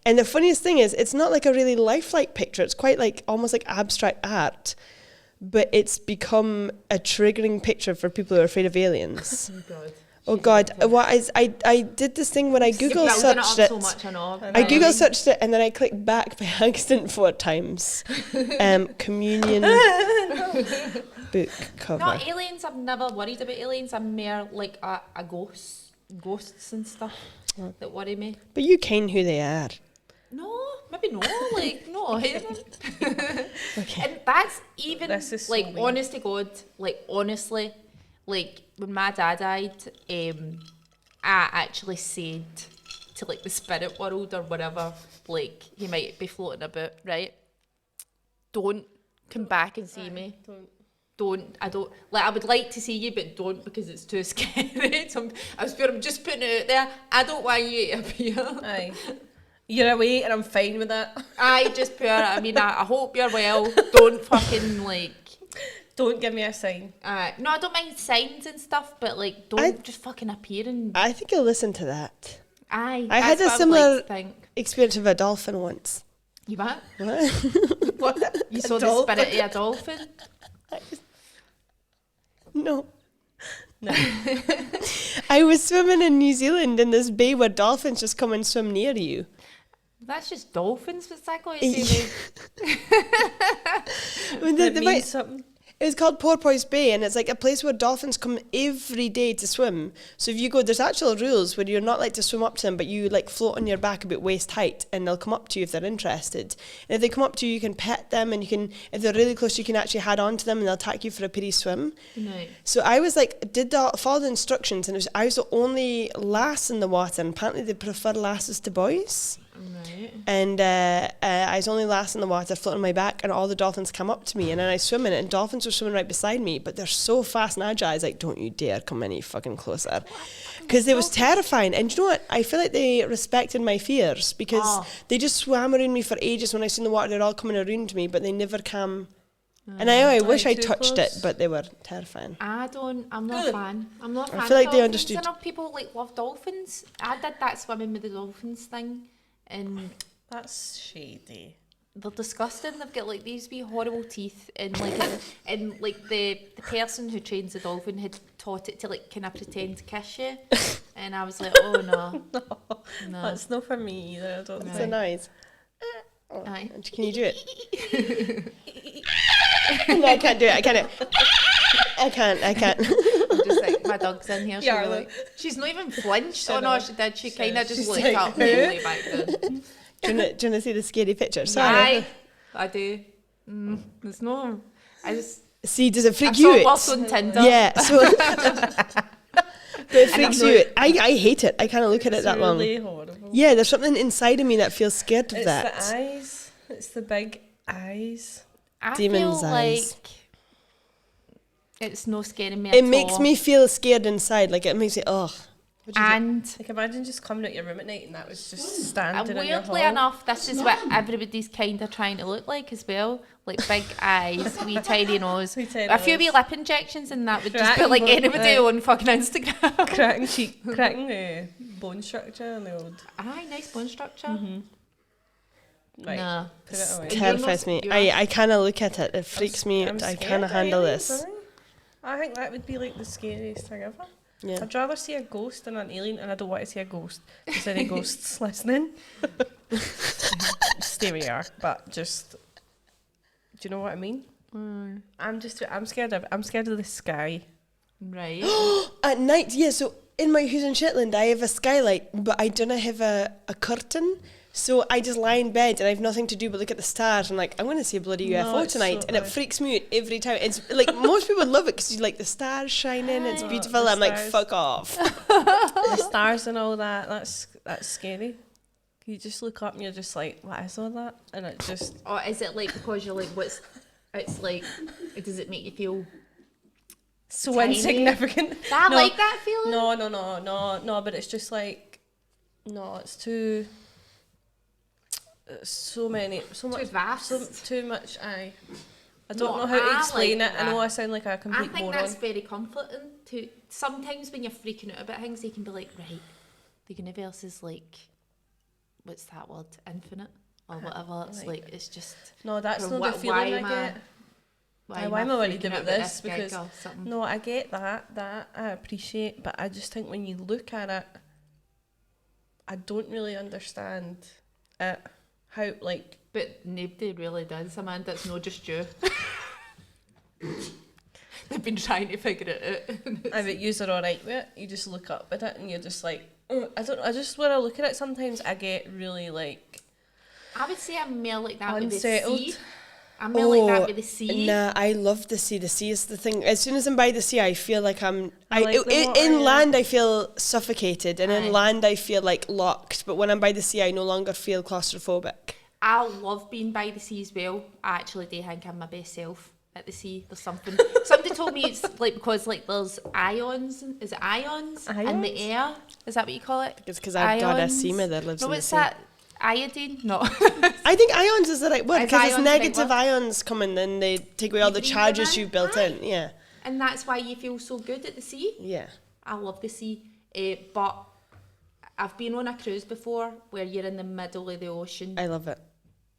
And the funniest thing is, it's not like a really lifelike picture. It's quite like almost like abstract art, but it's become a triggering picture for people who are afraid of aliens. Oh God. Oh God! I did this thing when I Google searched it. So much, I Google searched it and then I clicked back by accident 4 times. Communion book cover. No, aliens. I've never worried about aliens. I'm more like a ghosts and stuff that worry me. But you ken who they are. No, maybe no. Like no. Okay. And that's even This is so like weird. honest to God. Like honestly, like when my dad died, I actually said to like the spirit world or whatever, like he might be floating about, right? Don't come back and see me. I don't like. I would like to see you, but don't, because it's too scary. So I'm just putting it out there. I don't want you to appear. Aye. You're away and I'm fine with that. I just pure. I mean, I hope you're well. Don't fucking like. Don't give me a sign. No, I don't mind signs and stuff, but like, don't just fucking appear and. I think you'll listen to that. Aye. I had that's a what I would similar like to think. experience of a dolphin once. You what? What? What? You saw the spirit of a dolphin? No. No. I was swimming in New Zealand in this bay where dolphins just come and swim near you. That's just dolphins. What's that going to say? That means something. It was called Porpoise Bay, and it's like a place where dolphins come every day to swim. So if you go, there's actual rules where you're not like to swim up to them, but you like float on your back about waist height, and they'll come up to you if they're interested. And if they come up to you, you can pet them, and you can, if they're really close, you can actually head on to them, and they'll attack you for a pity swim. No. So I was like, follow the instructions, and I was the only lass in the water, and apparently they prefer lasses to boys. Right. And I was only last in the water, floating on my back, and all the dolphins come up to me, and then I swim in it, and dolphins were swimming right beside me, but they're so fast and agile. I was like, don't you dare come any fucking closer. Because it was terrifying. And you know what? I feel like they respected my fears, because they just swam around me for ages. When I was in the water, they're all coming around me, but they never come. And I wish I touched it, but they were terrifying. I'm not a fan. I'm not a fan. I feel like of they dolphins. understood. I know people like love dolphins. I did that swimming with the dolphins thing, and That's shady. they're disgusting. They've got like these wee horrible teeth, and like the person who trains the dolphin had taught it to like kind of pretend to kiss you, and I was like, oh no, no. That's not for me either. I don't It's think. a noise. Oh, Aye. can you do it? No, I can't do it. I can't. I can't. I'm just like, my dog's in here. Yeah, She's not even flinched. Oh Shut no, up. she did. She kind of just She's looked like, up and lay back down. Do you want to see the scary picture? Sorry. Aye, I do. There's no. I just. See, does it I freak saw you worse out? on Tinder. Yeah, so but it freaks you out. I hate it. I can't look at it It's that long. really horrible. Yeah, there's something inside of me that feels scared of It's that. the eyes. It's the big eyes. I Demon's feel eyes. like it's no scaring me It at makes all. me feel scared inside. Like it makes me ugh. And Like imagine just coming out your room at night and that was just standing in your weirdly hall. enough, this is what everybody's kind of trying to look like as well. Like big eyes, wee tiny nose, Wee tiny a few nose. wee lip injections, and that would just Cracking put like bone, anybody aye. on fucking Instagram. cracking bone structure and the old. Aye, nice bone structure. Right. Nah. Put it away. You're Terrifies not- me. you're- I kind of look at it. It freaks me I'm out. I scared can't of handle aliens, this. I think that would be like the scariest thing ever. Yeah. I'd rather see a ghost than an alien, and I don't want to see a ghost. Is any ghosts listening? Stay where you are, but just. Do you know what I mean? I'm scared of the sky. Right. At night, yeah. So in my house in Shetland, I have a skylight, but I don't have a curtain. So I just lie in bed and I have nothing to do but look at the stars. And like, I'm going to see a bloody No, UFO it's tonight, so and it nice. freaks me out every time. It's like most people love it because you like the stars shining. It's Oh, beautiful. the I'm like, stars. fuck off. The stars and all that. That's scary. You just look up and you're just like, what is all that? And it just. Or is it like because you're like, it's like, does it make you feel so Tiny. insignificant. I No. like that feeling. No, but it's just like, no, it's too, so much, too much, I don't know how to explain like it. I know that. I sound like a I complete think moron. that's very comforting to sometimes when you're freaking out about things, you can be like, right, the universe is like, what's that word? Infinite or whatever. It's like it's just No, that's or not why the feeling am I get. why Why am I worried freaking about out this? gig Because or something? no, I get that I appreciate, but I just think when you look at it, I don't really understand it. How, like, But nobody really does, Amanda. It's not just you. They've been trying to figure it out. I bet yous are alright with it. You just look up at it and you're just like, I don't know. I just, when I look at it, sometimes I get really like I would say I'm more like that unsettled. with the sea. I'm more like that with the sea. Nah, I love the sea. The sea is the thing. As soon as I'm by the sea, I feel like I'm. I like the water, in yeah. land, I feel suffocated, and Aye. in land, I feel like locked. But when I'm by the sea, I no longer feel claustrophobic. I love being by the sea as well. I actually do think I'm my best self at the sea. There's something. Somebody told me it's like because like there's ions. Is it ions in the air? Is that what you call it? It's because I've got a Ions? sea that lives No, in the what's sea. that? Iodine? No. I think ions is the right word Is because it's ions the right negative word? ions come in and they take away all the breathe them charges in? you've built Aye. in. Yeah, And that's why you feel so good at the sea. yeah. I love the sea. But I've been on a cruise before where you're in the middle of the ocean. I love it.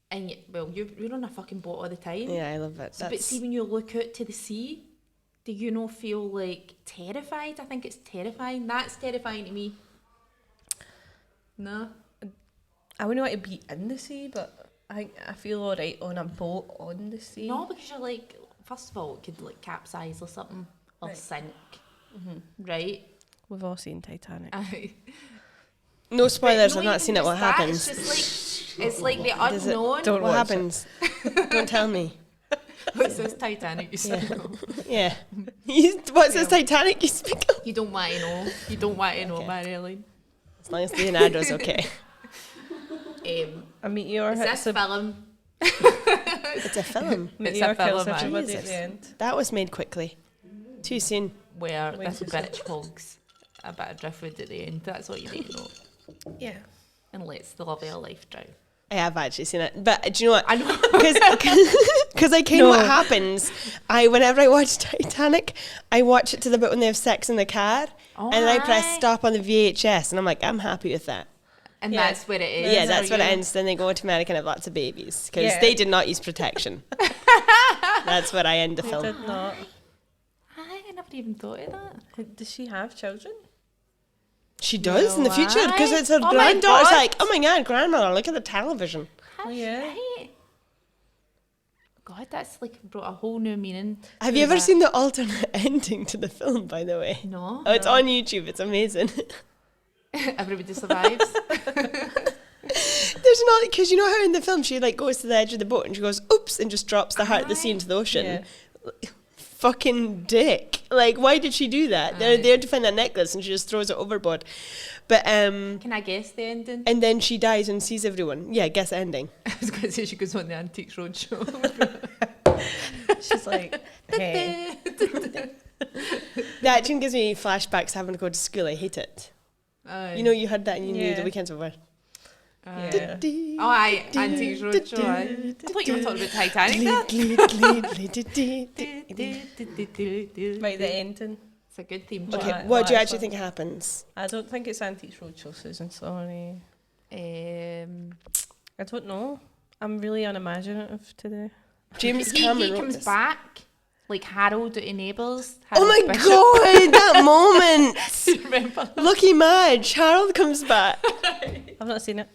And you're on a fucking boat all the time. Yeah, I love it. So, but see, when you look out to the sea, do you not feel like terrified? I think it's terrifying. That's terrifying to me. No. I wouldn't want to be in the sea, but I feel alright on a boat on the sea. No, because you're like, first of all, it could like capsize or something or Right. sink. Right? We've all seen Titanic. Aye. No spoilers. But I've no, not seen it. even What just that, happens? It's like the Does it- unknown. Don't What watch happens? Don't tell me. What's this Titanic? You Yeah. said? Yeah. What's this Titanic you speak of? You don't want to know. You don't want to know, Okay. Marjolein. As long as Leonardo's okay. A meteor It's hits this a film. It's a film. meteor a film, kills man. everybody at Jesus. the end. That was made quickly. Too soon. Where Way this too bitch hogs a bit of driftwood at the end. That's what you need to know. Yeah. And lets the love of her life drown. I have actually seen it, but do you know what? I know. Because I kind of what happens. Whenever I watch Titanic, I watch it to the bit when they have sex in the car, and then I press Aye. stop on the VHS, and I'm like, I'm happy with that. And Yeah. that's where it is. Yeah, that's for what it you. ends. Then they go to America and have lots of babies because Yeah. they did not use protection. That's where I end the I film. did not. I never even thought of that. Does she have children? She does in the No, future because aye. it's her Oh my granddaughter's God. like, oh my god, grandmother, look at the television. Oh, yeah. Right. God, that's like brought a whole new meaning. Have to you ever that. seen the alternate ending to the film, by the way? No. Oh, it's on YouTube. It's amazing. Everybody survives. There's not, because you know how in the film she like goes to the edge of the boat and she goes, oops, and just drops the heart of the sea into the ocean. Yeah. Fucking dick. Like, why did she do that? They're Aye. there to find that necklace and she just throws it overboard. But, Can I guess the ending? and then she dies and sees everyone. Yeah, guess the ending. I was going to say she goes on the Antiques Roadshow. She's like, hey. That actually gives me flashbacks having to go to school. I hate it. Aye. You know, you heard that and you knew the Yeah. weekends over. Aye. Yeah. Oh, aye, Antiques Roadshow. Aye. I thought you were talking about Titanic there. Right, the ending. It's a good theme. Okay, Right, what do you well, actually that's think happens? I don't think it's Antiques Roadshow, Susan. Sorry. I don't know. I'm really unimaginative today. James he Cameron wrote comes this. back like Harold out of Neighbours. Oh my Harold Bishop. god, that moment! Remember? Lucky Madge, Harold comes back. I've not seen it.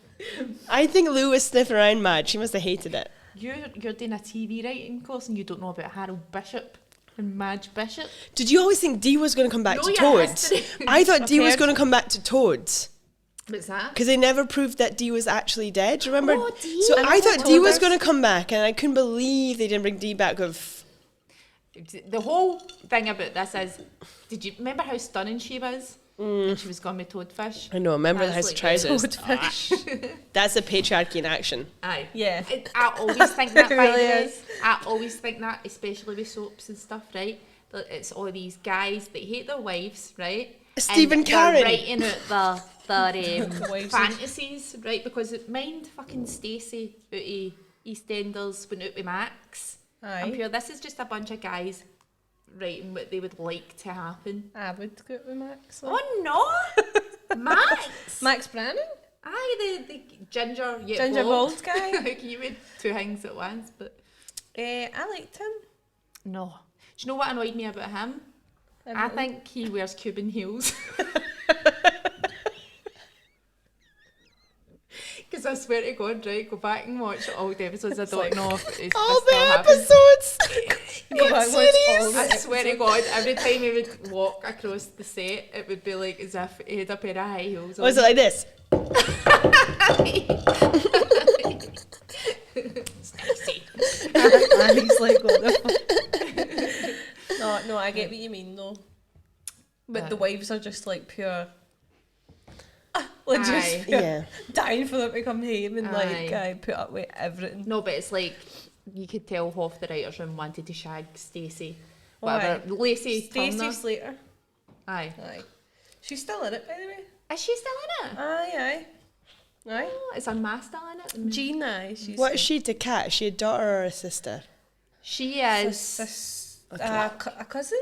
I think Lou was sniffing around Madge. She must have hated it. You're doing a TV writing course and you don't know about Harold Bishop and Madge Bishop. Did you always think Dee was going to come back No, to your Toads? history. I thought Dee was heard- going to come back to Toads. What's that? Because they never proved that Dee was actually dead. Do you remember? Oh, Dee. So I I never thought Dee was told going us. to come back, and I couldn't believe they didn't bring Dee back with. The whole thing about this is, did you remember how stunning she was? And she was gone with Toadfish. I know, remember the That's House of like Trousers. Toadfish. That's the patriarchy in action. Aye. Yeah. I always think that, It by really the way. is. I always think that, especially with soaps and stuff, right? it's all these guys that hate their wives, right? Stephen and Karen. they're writing out their Wives. fantasies, right? Because mind fucking Stacey out of EastEnders went out with Max. I'm Aye. sure this is just a bunch of guys writing what they would like to happen. I would go with Max. Oh no, Max! Max Brannan? Aye, the ginger yet Ginger bald bald guy. like you would two things at once, but I liked him. no. Do you know what annoyed me about him? I think he wears Cuban heels. Because I swear to God, right, go back and watch all the episodes. I don't know if it's All still the happens. episodes. Go back and watch all the I swear to God, every time he would walk across the set, it would be like as if he had a pair of high heels on. Was it like this? Stacey. And he's like, what the fuck? No, I get what you mean though. But the wives are just like pure. Like Aye. just Yeah. dying for them to come home and like Aye. put up with everything. No, but it's like you could tell half the writers' room wanted to shag Stacey. Oh, Whatever. aye. Lacey Stacey Turner. Slater. Aye. Aye. She's still in it, by the way. Is she still in it? Aye. Aye. Oh, is her ma still in it? Jean, aye. She's What is she to Kat? Is she a daughter or a sister? She is. a cousin?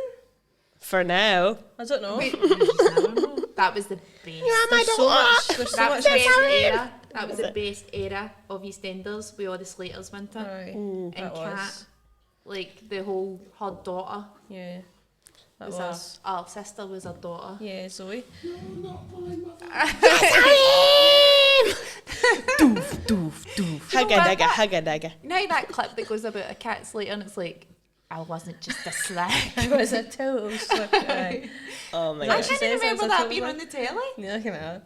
For now. I don't know. Wait, I don't know. That was the best. There's so much. There's so That much was the best history. era. That was the best era of EastEnders with all the Slaters, wasn't it? Aye. And that Kat, was. like the whole her daughter Yeah. That was was. our sister was her daughter. Yeah, Zoe. Hugga dugga, hugga dugga. You know that clip that goes about a cat Slater and it's like, I wasn't just a slag. It was a total slip. Aye. Oh my Like I god. she can't says, remember it was a that total being slag. on the telly. Yeah, I can know.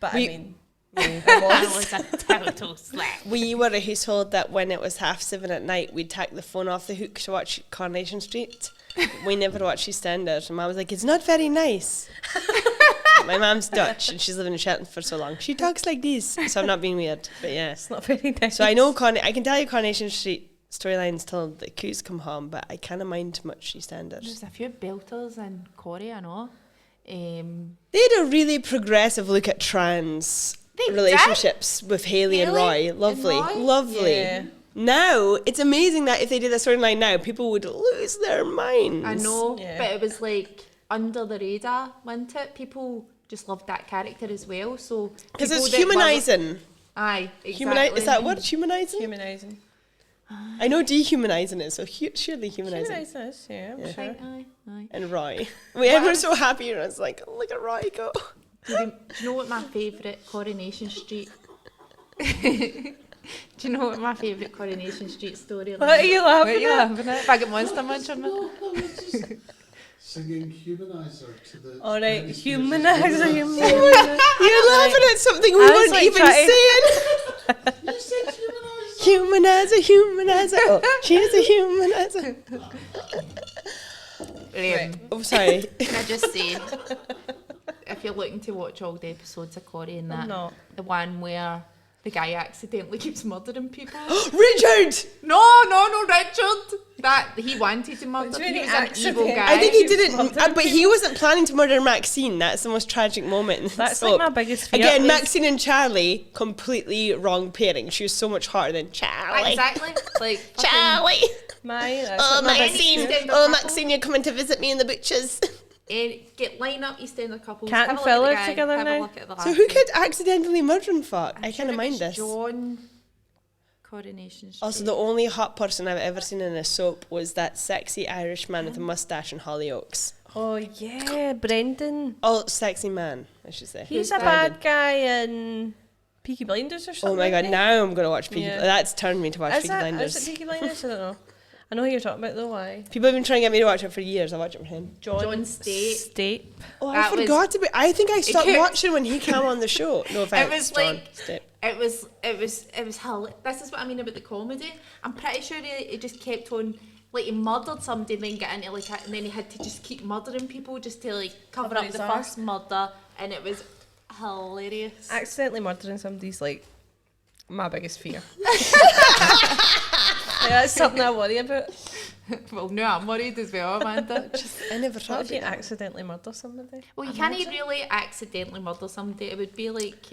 But We- I mean, I was a total slag. We were a household that when it was 7:30 at night, we'd take the phone off the hook to watch Coronation Street. We never watched EastEnders. And Mum was like, it's not very nice. My mum's Dutch and she's lived in Shetland for so long. She talks like this. So I'm not being weird, but yeah. it's not very nice. So I know I can tell you Coronation Street storylines till the coos come home, but I can't mind much EastEnders. There's a few belters in Korea, I know. They had a really progressive look at trans They relationships with Hayley and Hayley Roy. Lovely, and Roy? lovely. Yeah. Now, it's amazing that if they did a storyline now, people would lose their minds. I know, Yeah. but it was like under the radar, wasn't it? People just loved that character as well. So Because people it's that were- humanising. Aye, exactly. Is that word humanising? Humanising. I know dehumanising is, so surely humanising. Humanising is, yeah, I'm Aye, sure. aye. And Roy. Everyone's so happy, and I was like, look at Roy go. Do you know what my favourite Coronation Street? Do you know what my favourite Coronation Street story is? What are you laughing What are you at? laughing at? Bag of Monster Munch on No, I was just singing Humanizer to the. All right, Chinese humanizer, music. humanizer. You're laughing at something we I was weren't like even trying- saying. You said Humanizer. Humanizer. Oh, she's a humanizer. Oh, sorry. Can I just say, if you're looking to watch all the episodes of Corrie and I'm that, not. the one where the guy accidentally keeps murdering people. Richard! No, Richard. That he wanted to murder. It's He really was an evil accident. guy. I think he keeps didn't, murdering but he wasn't planning to murder Maxine. That's the most tragic moment. in the That's soap. like my biggest fear. Again, is- Maxine and Charlie, completely wrong pairing. She was so much hotter than Charlie. Exactly. Like fucking- Charlie! That's Oh, like my biggest Maxine! fear. Extender Oh, couple. Maxine, you're coming to visit me in the butchers. Get line up EastEnder couples. Cat have and a look Phil at are the guy, together have now? A look at the So last who one. could accidentally murder and fuck? I'm I sure can't it mind was this. John Coronation Street. Also, the only hot person I've ever seen in a soap was that sexy Irish man with a moustache in Hollyoaks. Oh yeah, Brendan. Oh, sexy man, I should say. He's a Brendan. bad guy in Peaky Blinders or something. Oh my god, isn't he? now I'm going to watch Peaky Yeah. That's turned me to watch Is Peaky that, Blinders. is it Peaky Blinders? I don't know. I know who you're talking about though. Why? People have been trying to get me to watch it for years. I watch it for him. John State. Stape. Oh, I That was- forgot to be. I think I stopped kept- watching when he came on the show. No offense, was John. like- Stipp. It was this is what I mean about the comedy. I'm pretty sure it just kept on, like he murdered somebody and then get into like and then he had to just keep murdering people just to like cover Cover up his the arse. first murder, and it was hilarious. Accidentally murdering somebody's like my biggest fear. Yeah, that's something I worry about. Well, no, I'm worried as well, Amanda. I never What thought if you of that. accidentally murder somebody? Well, you can't really accidentally murder somebody. It would be like,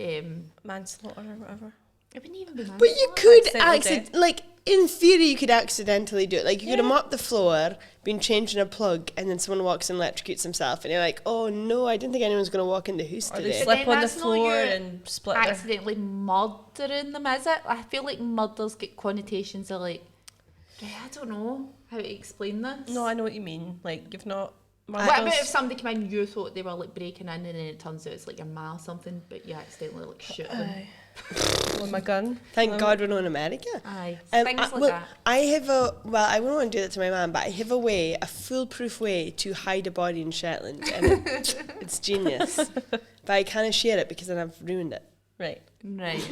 Manslaughter or whatever. it wouldn't even be But you manslaughter. could like in theory you could accidentally do it. Like you could have mopped the floor, been changing a plug, and then someone walks and electrocutes himself, and you're like, oh no, I didn't think anyone's going to walk in the house Or they today. slip then on the that's not floor your and split their... accidentally murdering them, is it? I feel like murders get connotations of like, I don't know how to explain this. No, I know what you mean. Like, you've not... What about murders- if somebody came in, you thought they were like breaking in, and then it turns out it's like a ma or something, but you accidentally like shoot them. Aye. With my gun. Thank God we're not in America. Aye, Um, things like well, that. I have I wouldn't want to do that to my mum, but I have a foolproof way to hide a body in Shetland, and it's genius. But I can't share it because then I've ruined it. Right. Right.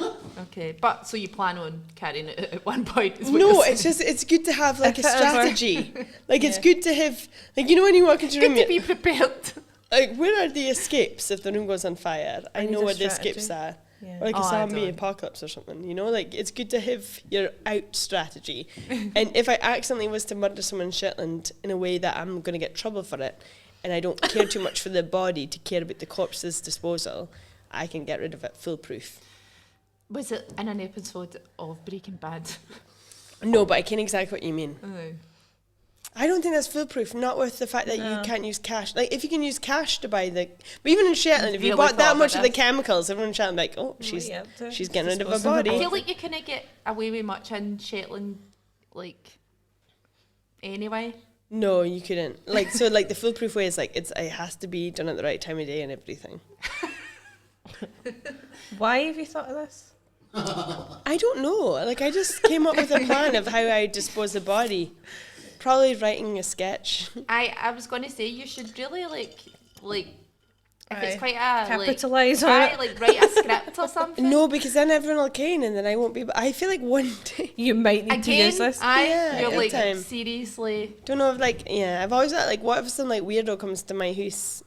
Okay. But so you plan on carrying it at one point? Is what No, you're it's saying. just it's good to have like a If it ever- strategy. Like it's good to have like you know when you walk into a room, good to be prepared. like where are the escapes if the room goes on fire? I need know a where the strategy. escapes are. Yeah. Or like a Oh, I zombie don't. apocalypse or something, you know? Like, it's good to have your out strategy. And if I accidentally was to murder someone in Shetland in a way that I'm going to get trouble for it, and I don't care too much for the body to care about the corpse's disposal, I can get rid of it foolproof. Was it in an episode of Breaking Bad? No, but I can exactly what you mean. Oh. I don't think that's foolproof, not with the fact that No. you can't use cash. Like, if you can use cash to buy the... But even in Shetland, if you Really bought thought that about much of the this. chemicals, everyone in Shetland would be like, oh, she's getting rid of a Dispose of I her body. feel like you kind of get away with much in Shetland, like, anyway. No, you couldn't. Like, so, like, the foolproof way is, like, it has to be done at the right time of day and everything. Why have you thought of this? I don't know. Like, I just came up with a plan of how I dispose the body. Probably writing a sketch. I was going to say you should really, like, if Aye. it's quite a, Capitalise like, on aye, it. like, write a script or something. No, because then everyone will cane and then I won't be... I feel like one day... You might need to Again, use this. aye, Yeah, you're like, anytime. seriously. Don't know if, like... Yeah, I've always thought, like, what if some, like, weirdo comes to my house?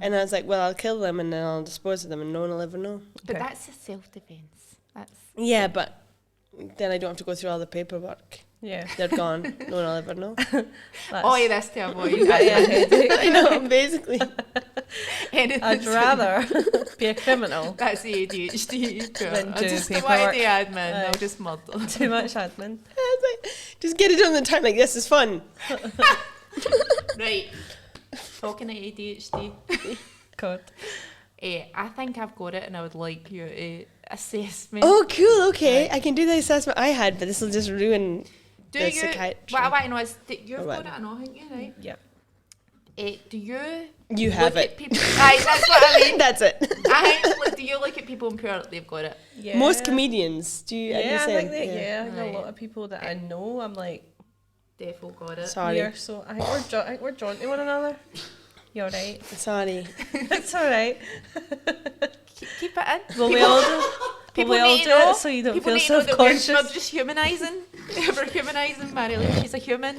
And I was like, well, I'll kill them and then I'll dispose of them and no one will ever know. But Okay. that's a self-defence. That's... Yeah, but then I don't have to go through all the paperwork. Yeah. They're gone. No one will ever know. That's- Oh, yeah, that's to avoid. I know, basically. Anything. I'd rather be a criminal. That's the ADHD. Than I do just don't paperwork. want to do admin. Aye. I'll just murder. Too much admin. I was like, just get it done in the time. Like, this is fun. Right. Talking of ADHD. God. I think I've got it and I would like you to assess me. Oh, cool. Okay. I can do the assessment I had, but this will just ruin do the you, psychiatry. what I want to know is, you've Or got what? it, I know, haven't you, right? Yeah. Do you You have look it. at people... Aye, that's what I mean. That's it. Like, do you look at people and pure they've got it? Yeah. Most comedians do. You, are you Yeah, I saying? think that, yeah. I know a Right. lot of people that I know, I'm like, Defo got it. Sorry. we are so... I think we're drawn to one another. You're right. Sorry. It's alright. Keep it in. Well, we all do. People we all need do to know. it so you don't People feel need to know that we're self-conscious. just humanising. We're humanising Marjolein. She's a human.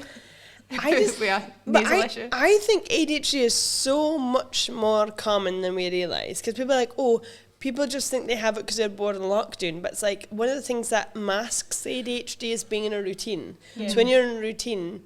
I just- we are But nasal issue. I think ADHD is so much more common than we realise. Because people are like, oh, people just think they have it because they're bored in lockdown. But it's like one of the things that masks ADHD is being in a routine. Yeah. So when you're in a routine,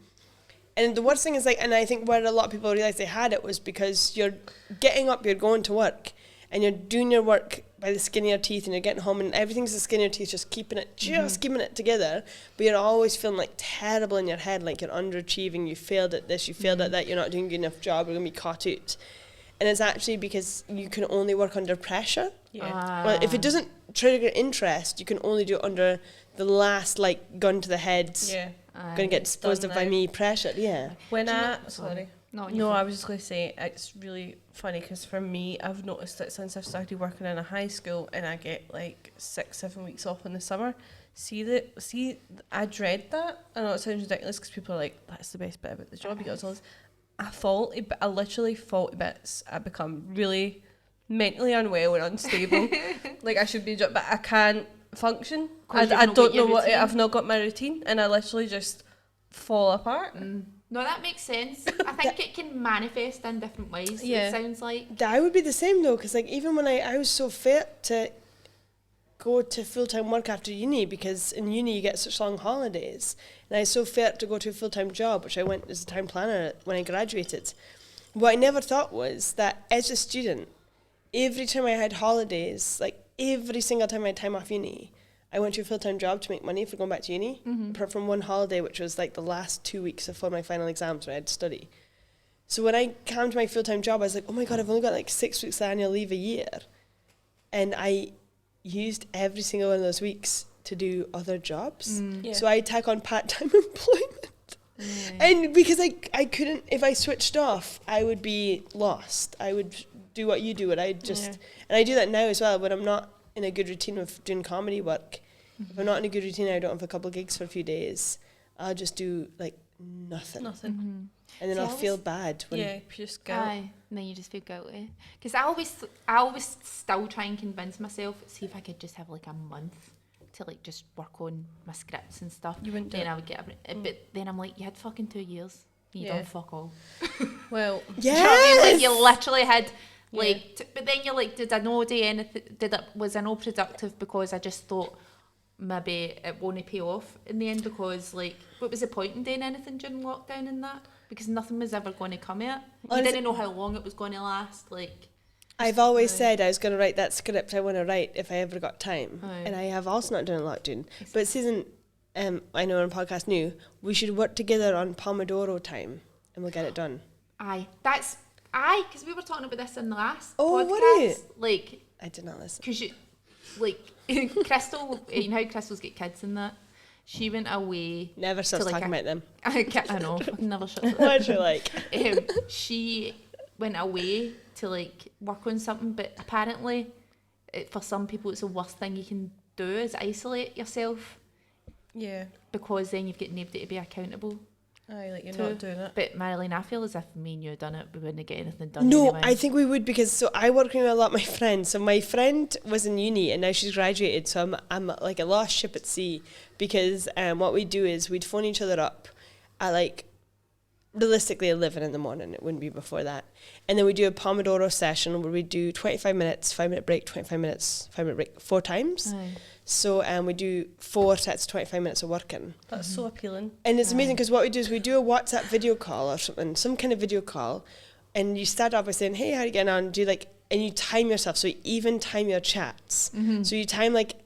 and the worst thing is like, and I think where a lot of people realised they had it was because you're getting up, you're going to work, and you're doing your work by the skin of your teeth, and you're getting home, and everything's the skin of your teeth, just keeping it together. But you're always feeling like terrible in your head, like you're underachieving, you failed at this, you failed at that, you're not doing a good enough job, you're going to be caught out. And it's actually because you can only work under pressure. Yeah. Well, if it doesn't trigger interest, you can only do it under the last, like, gun to the head, Yeah. going to get disposed of by now. me pressure. Yeah. When Do you I... know- Sorry. No, No, I was just going to say, it's really funny because for me, I've noticed that since I've started working in a high school and I get like 6-7 weeks off in the summer, I dread that. I know it sounds ridiculous because people are like, that's the best bit about the job, you got all this. I literally fall to bits. I become really mentally unwell and unstable. Like I should be, but I can't function. 'Cause you've I not don't got your know what, routine. I've not got my routine and I literally just fall apart. No, that makes sense. I think it can manifest in different ways. Yeah. It sounds like. I would be the same though, because like even when I was so fit to go to full-time work after uni, because in uni you get such long holidays. And I was so fit to go to a full-time job, which I went as a time planner when I graduated. What I never thought was that as a student, every time I had holidays, like every single time I had time off uni, I went to a full-time job to make money for going back to uni, apart from one holiday, which was like the last 2 weeks before my final exams when I had to study. So when I came to my full-time job, I was like, oh my God, I've only got like 6 weeks of annual leave a year. And I used every single one of those weeks to do other jobs. So I tack on part-time employment. And because I couldn't, if I switched off, I would be lost. I would do what you do, and and I do that now as well when I'm not in a good routine of doing comedy work. If I'm not in a good routine, I don't have a couple of gigs for a few days, I'll just do like nothing. And then I'll feel bad when just guilt. Aye, and then you just feel guilty. Because I always still try and convince myself, see if I could just have like a month to like just work on my scripts and stuff. You wouldn't do then it. I would get but then I'm like, you had fucking 2 years. You done fuck all. Well, Do you know what I mean? Like you literally had like but then you're like, did I not do anything? Was I not productive because I just thought maybe it won't pay off in the end, because like what was the point in doing anything during lockdown and that? Because nothing was ever going to come of it. You didn't know how long it was going to last. Like I've always said I was going to write that script I want to write if I ever got time. Aye. And I have also not done a lot doing. But Susan, I know on podcast new, we should work together on Pomodoro time and we'll get it done. Aye, because we were talking about this in the last Oh, podcast. what are you? Like, I did not listen. because you, like, Crystal, you know how Crystal's get kids and that? She went away. Never stops like talking about them. I know, never shuts up. What's she like? She went away to like work on something, but apparently, for some people, it's the worst thing you can do is isolate yourself, because then you've got nobody to be accountable. Aye, like you're to. not doing it. But Marjolein, I feel as if me and you had done it, we wouldn't get anything done. No, anyway. I think we would, because so I work with a lot of my friends. So my friend was in uni and now she's graduated. So I'm like a lost ship at sea, because what we do is we'd phone each other up at like realistically 11 in the morning. It wouldn't be before that. And then we do a Pomodoro session where we do 25 minutes, 5-minute break, 25 minutes, 5-minute break, 4 times. Aye. So we do 4 sets of 25 minutes of working. That's so appealing. And it's amazing because what we do is we do a WhatsApp video call or something, some kind of video call, and you start off by saying, hey, how are you getting on? And you time yourself, so you even time your chats. So you time like,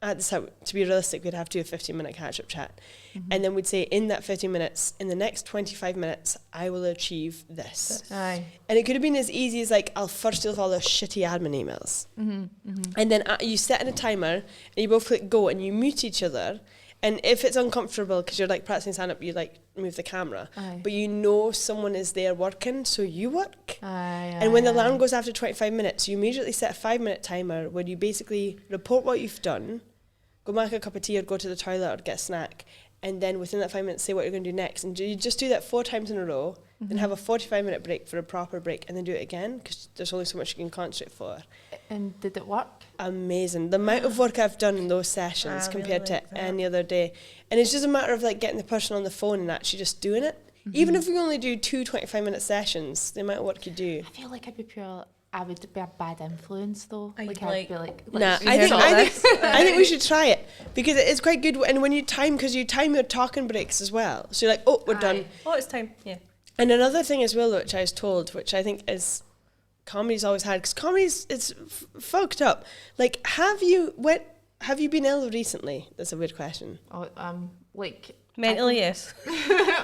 at the start, to be realistic, we'd have to do a 15-minute catch-up chat. And then we'd say, in that 15 minutes, in the next 25 minutes, I will achieve this. Aye. And it could have been as easy as like, I'll first deal with all those shitty admin emails. And then you set in a timer and you both click go and you mute each other. And if it's uncomfortable because you're like practicing stand up, you like move the camera. Aye. But you know someone is there working, so you work. Aye, And when the alarm goes after 25 minutes, you immediately set a 5-minute timer where you basically report what you've done, go make a cup of tea or go to the toilet or get a snack, and then within that 5 minutes say what you're going to do next. And you just do that 4 times in a row, then have a 45-minute break for a proper break, and then do it again, because there's only so much you can concentrate for. And did it work? Amazing. The amount of work I've done in those sessions compared really like to that. any other day. And it's just a matter of like getting the person on the phone and actually just doing it. Even if we only do 2 25-minute sessions, the amount of work you do. I feel like I would be a bad influence though. I'd I'd like- be like, Nah, let's I just think sort this. I think we should try it, because it is quite good. And when you time, because you time your talking breaks as well. So you're like, oh, we're done. Aye. Oh, it's time. Yeah. And another thing as well, which I was told, which I think is comedy's always had, because comedy's it's fucked up. Like, have you been ill recently? That's a weird question. Oh, like Mentally, yes.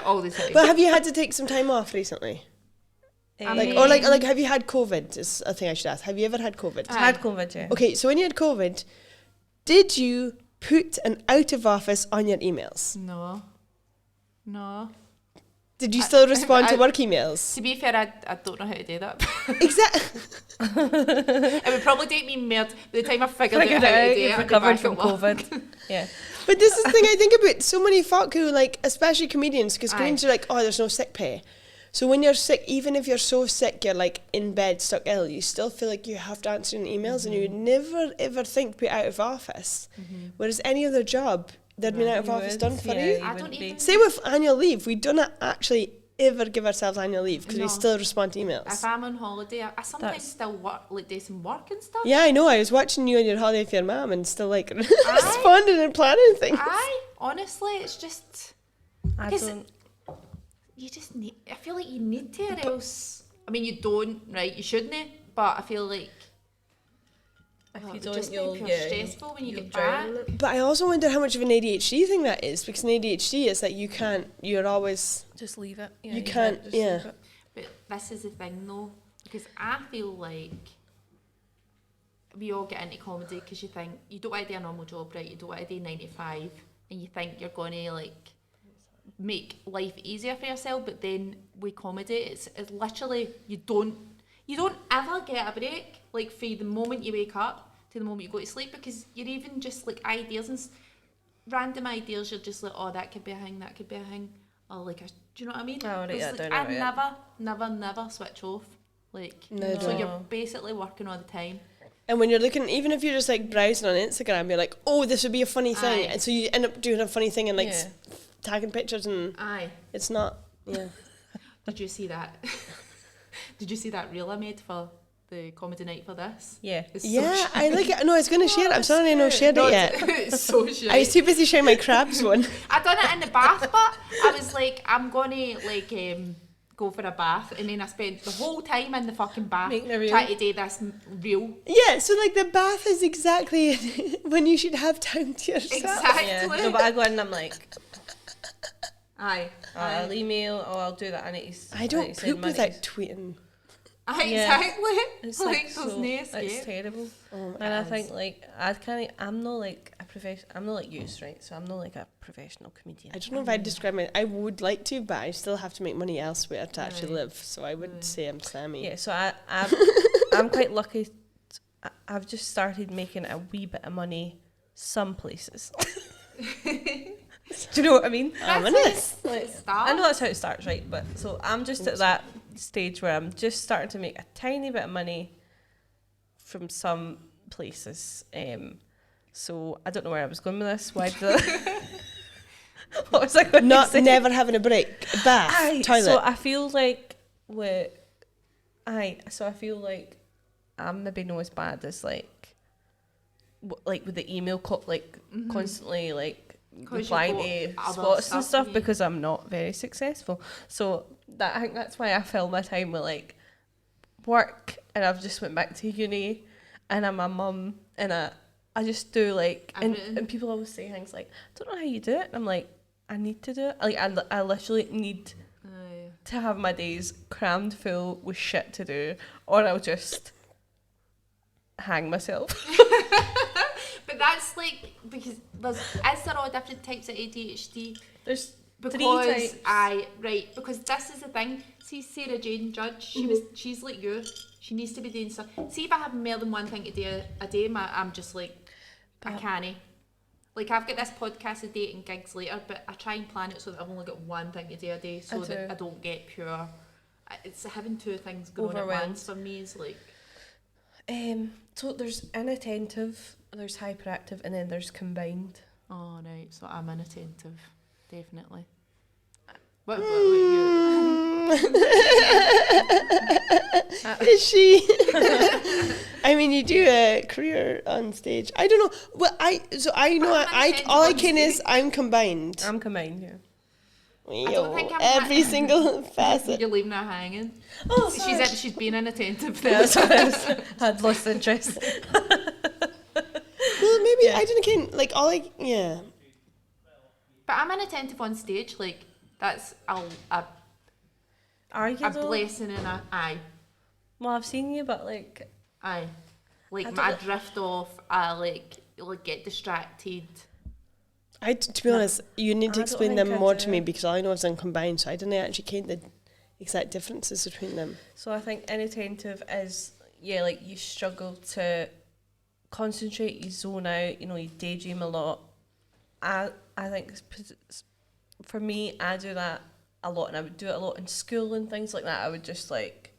all the time. But have you had to take some time off recently? Like, or like, have you had COVID? Is a thing I should ask. Have you ever had COVID? Aye. Had COVID, yeah. Okay, so when you had COVID, did you put an out of office on your emails? No. Did you still respond to work emails? To be fair, I don't know how to do that. Exactly. It would probably take me more. By the time I figured out how to do you've it, I'd be recovered back from at work. COVID. Yeah. But this is the thing I think about. So many folk who, like, especially comedians, because Aye. comedians are like, oh, there's no sick pay. So when you're sick, even if you're so sick, you're like in bed, stuck ill, you still feel like you have to answer emails, and you would never ever think to be out of office. Whereas any other job, there'd been out of You office would, done for yeah, you. you I wouldn't don't be. even. Same with annual leave. We don't actually ever give ourselves annual leave because we No. still respond to If emails. I'm on holiday, I sometimes That's- still work, like do some work and stuff. Yeah, I know. I was watching you on your holiday with your mum and still like responding and planning things. Aye, honestly, it's just I 'Cause- don't. you just need. I feel like you need to, or else. I mean, you don't, right? You shouldn't, but I feel like If it you would don't, just you'll be pure yeah, stressful when you you'll get drown back. in it. But I also wonder how much of an ADHD thing that is because in ADHD it's that you're always, Just leave it. Yeah, You can't- just yeah. leave it. But this is the thing, though, because I feel like we all get into comedy because you think you don't want to do a normal job, right? You don't want to do 9 to 5, and you think you're going to like make life easier for yourself. But then with comedy, it's literally you don't ever get a break, like from the moment you wake up to the moment you go to sleep, because you're even just like ideas and random ideas. You're just like, oh, that could be a thing, that could be a thing, or like, do you know what I mean? Oh, right, It's yeah, like, don't I know, never switch off. Like, No, so don't. you're basically working all the time. and when you're looking, even if you're just like browsing on Instagram, you're like, oh, this would be a funny thing, Aye. and so you end up doing a funny thing and like Yeah. tagging pictures, and Aye. it's not. Yeah. Did you see that? Did you see that reel I made for the comedy night for this? Yeah. It's so Yeah, shit. I like it. No, I was going to share it. I'm it's sorry I not cute. shared No, it yet. it's so shit. I was too busy sharing my crabs one. I done it in the bath, but I was like, I'm gonna like go for a bath, and then I spent the whole time in the fucking bath Making a reel. trying to do this reel. Yeah, so like the bath is exactly when you should have time to yourself. Exactly. Yeah. No, but I go in and I'm like, Aye. I'll email or I'll do that. I need to. I don't need to send poop money. without tweeting. Aye, Yeah. exactly. It's like like those so, no it's escape. terrible. Oh, And I think like I'm not like a professional. I'm not like you, right? So I'm not like a professional comedian. I don't know if I'd describe my. I would like to, but I still have to make money elsewhere to actually Right. live. So I would say I'm Sammy. Yeah, so I'm quite lucky. I've just started making a wee bit of money some places. Do you know what I mean? I'm in That's it. Like, Start. I know that's how it starts, right? But so I'm just at that stage where I'm just starting to make a tiny bit of money from some places. So I don't know where I was going with this. Why did I? What was I going to Not say? never having a break. A bath. Aye, Toilet. so I feel like so I feel like I'm maybe not as bad as like with the email constantly like 'Cause replying you've to got other spots and stuff, stuff yeah. because I'm not very successful. So that I think that's why I fill my time with like work, and I've just went back to uni, and I'm a mum, and I just do like Everything. and people always say things like, I don't know how you do it, and I'm like, I need to do it. Like I literally need Aye. to have my days crammed full with shit to do, or I'll just hang myself. But that's like because is there all different types of ADHD? There's Because types. because this is the thing. See Sarah Jane Judge, she's like you. She needs to be doing stuff. See if I have more than one thing to do a day, I'm just like I can't. Like I've got this podcast a day and gigs later, but I try and plan it so that I've only got one thing to do a day, so I that do. I don't get pure. It's having two things going on at Overwhelmed. once for me is like So there's inattentive, there's hyperactive, and then there's combined. oh right, so I'm inattentive, definitely. What about you? Is she? I mean, you do a career on stage. I don't know. Well, I know. All I can is I'm combined. I'm combined, yeah. don't think I'm Every single facet. You're leaving her hanging. Oh, She's been inattentive. Yeah, sorry. I'd lost interest. Well, maybe I don't know. Like all I yeah. But I'm inattentive on stage. Like that's a Are you though? blessing and a aye. Well, I've seen you, but like, Aye. Like I I don't- drift off, I like get distracted. To be honest, you need to I don't explain them think I more do. to me because all I know is I'm combined, so I didn't actually count the exact differences between them. so I think inattentive is, yeah, like you struggle to concentrate, you zone out, you daydream a lot. I think for me, I do that a lot, and I would do it a lot in school and things like that. I would just like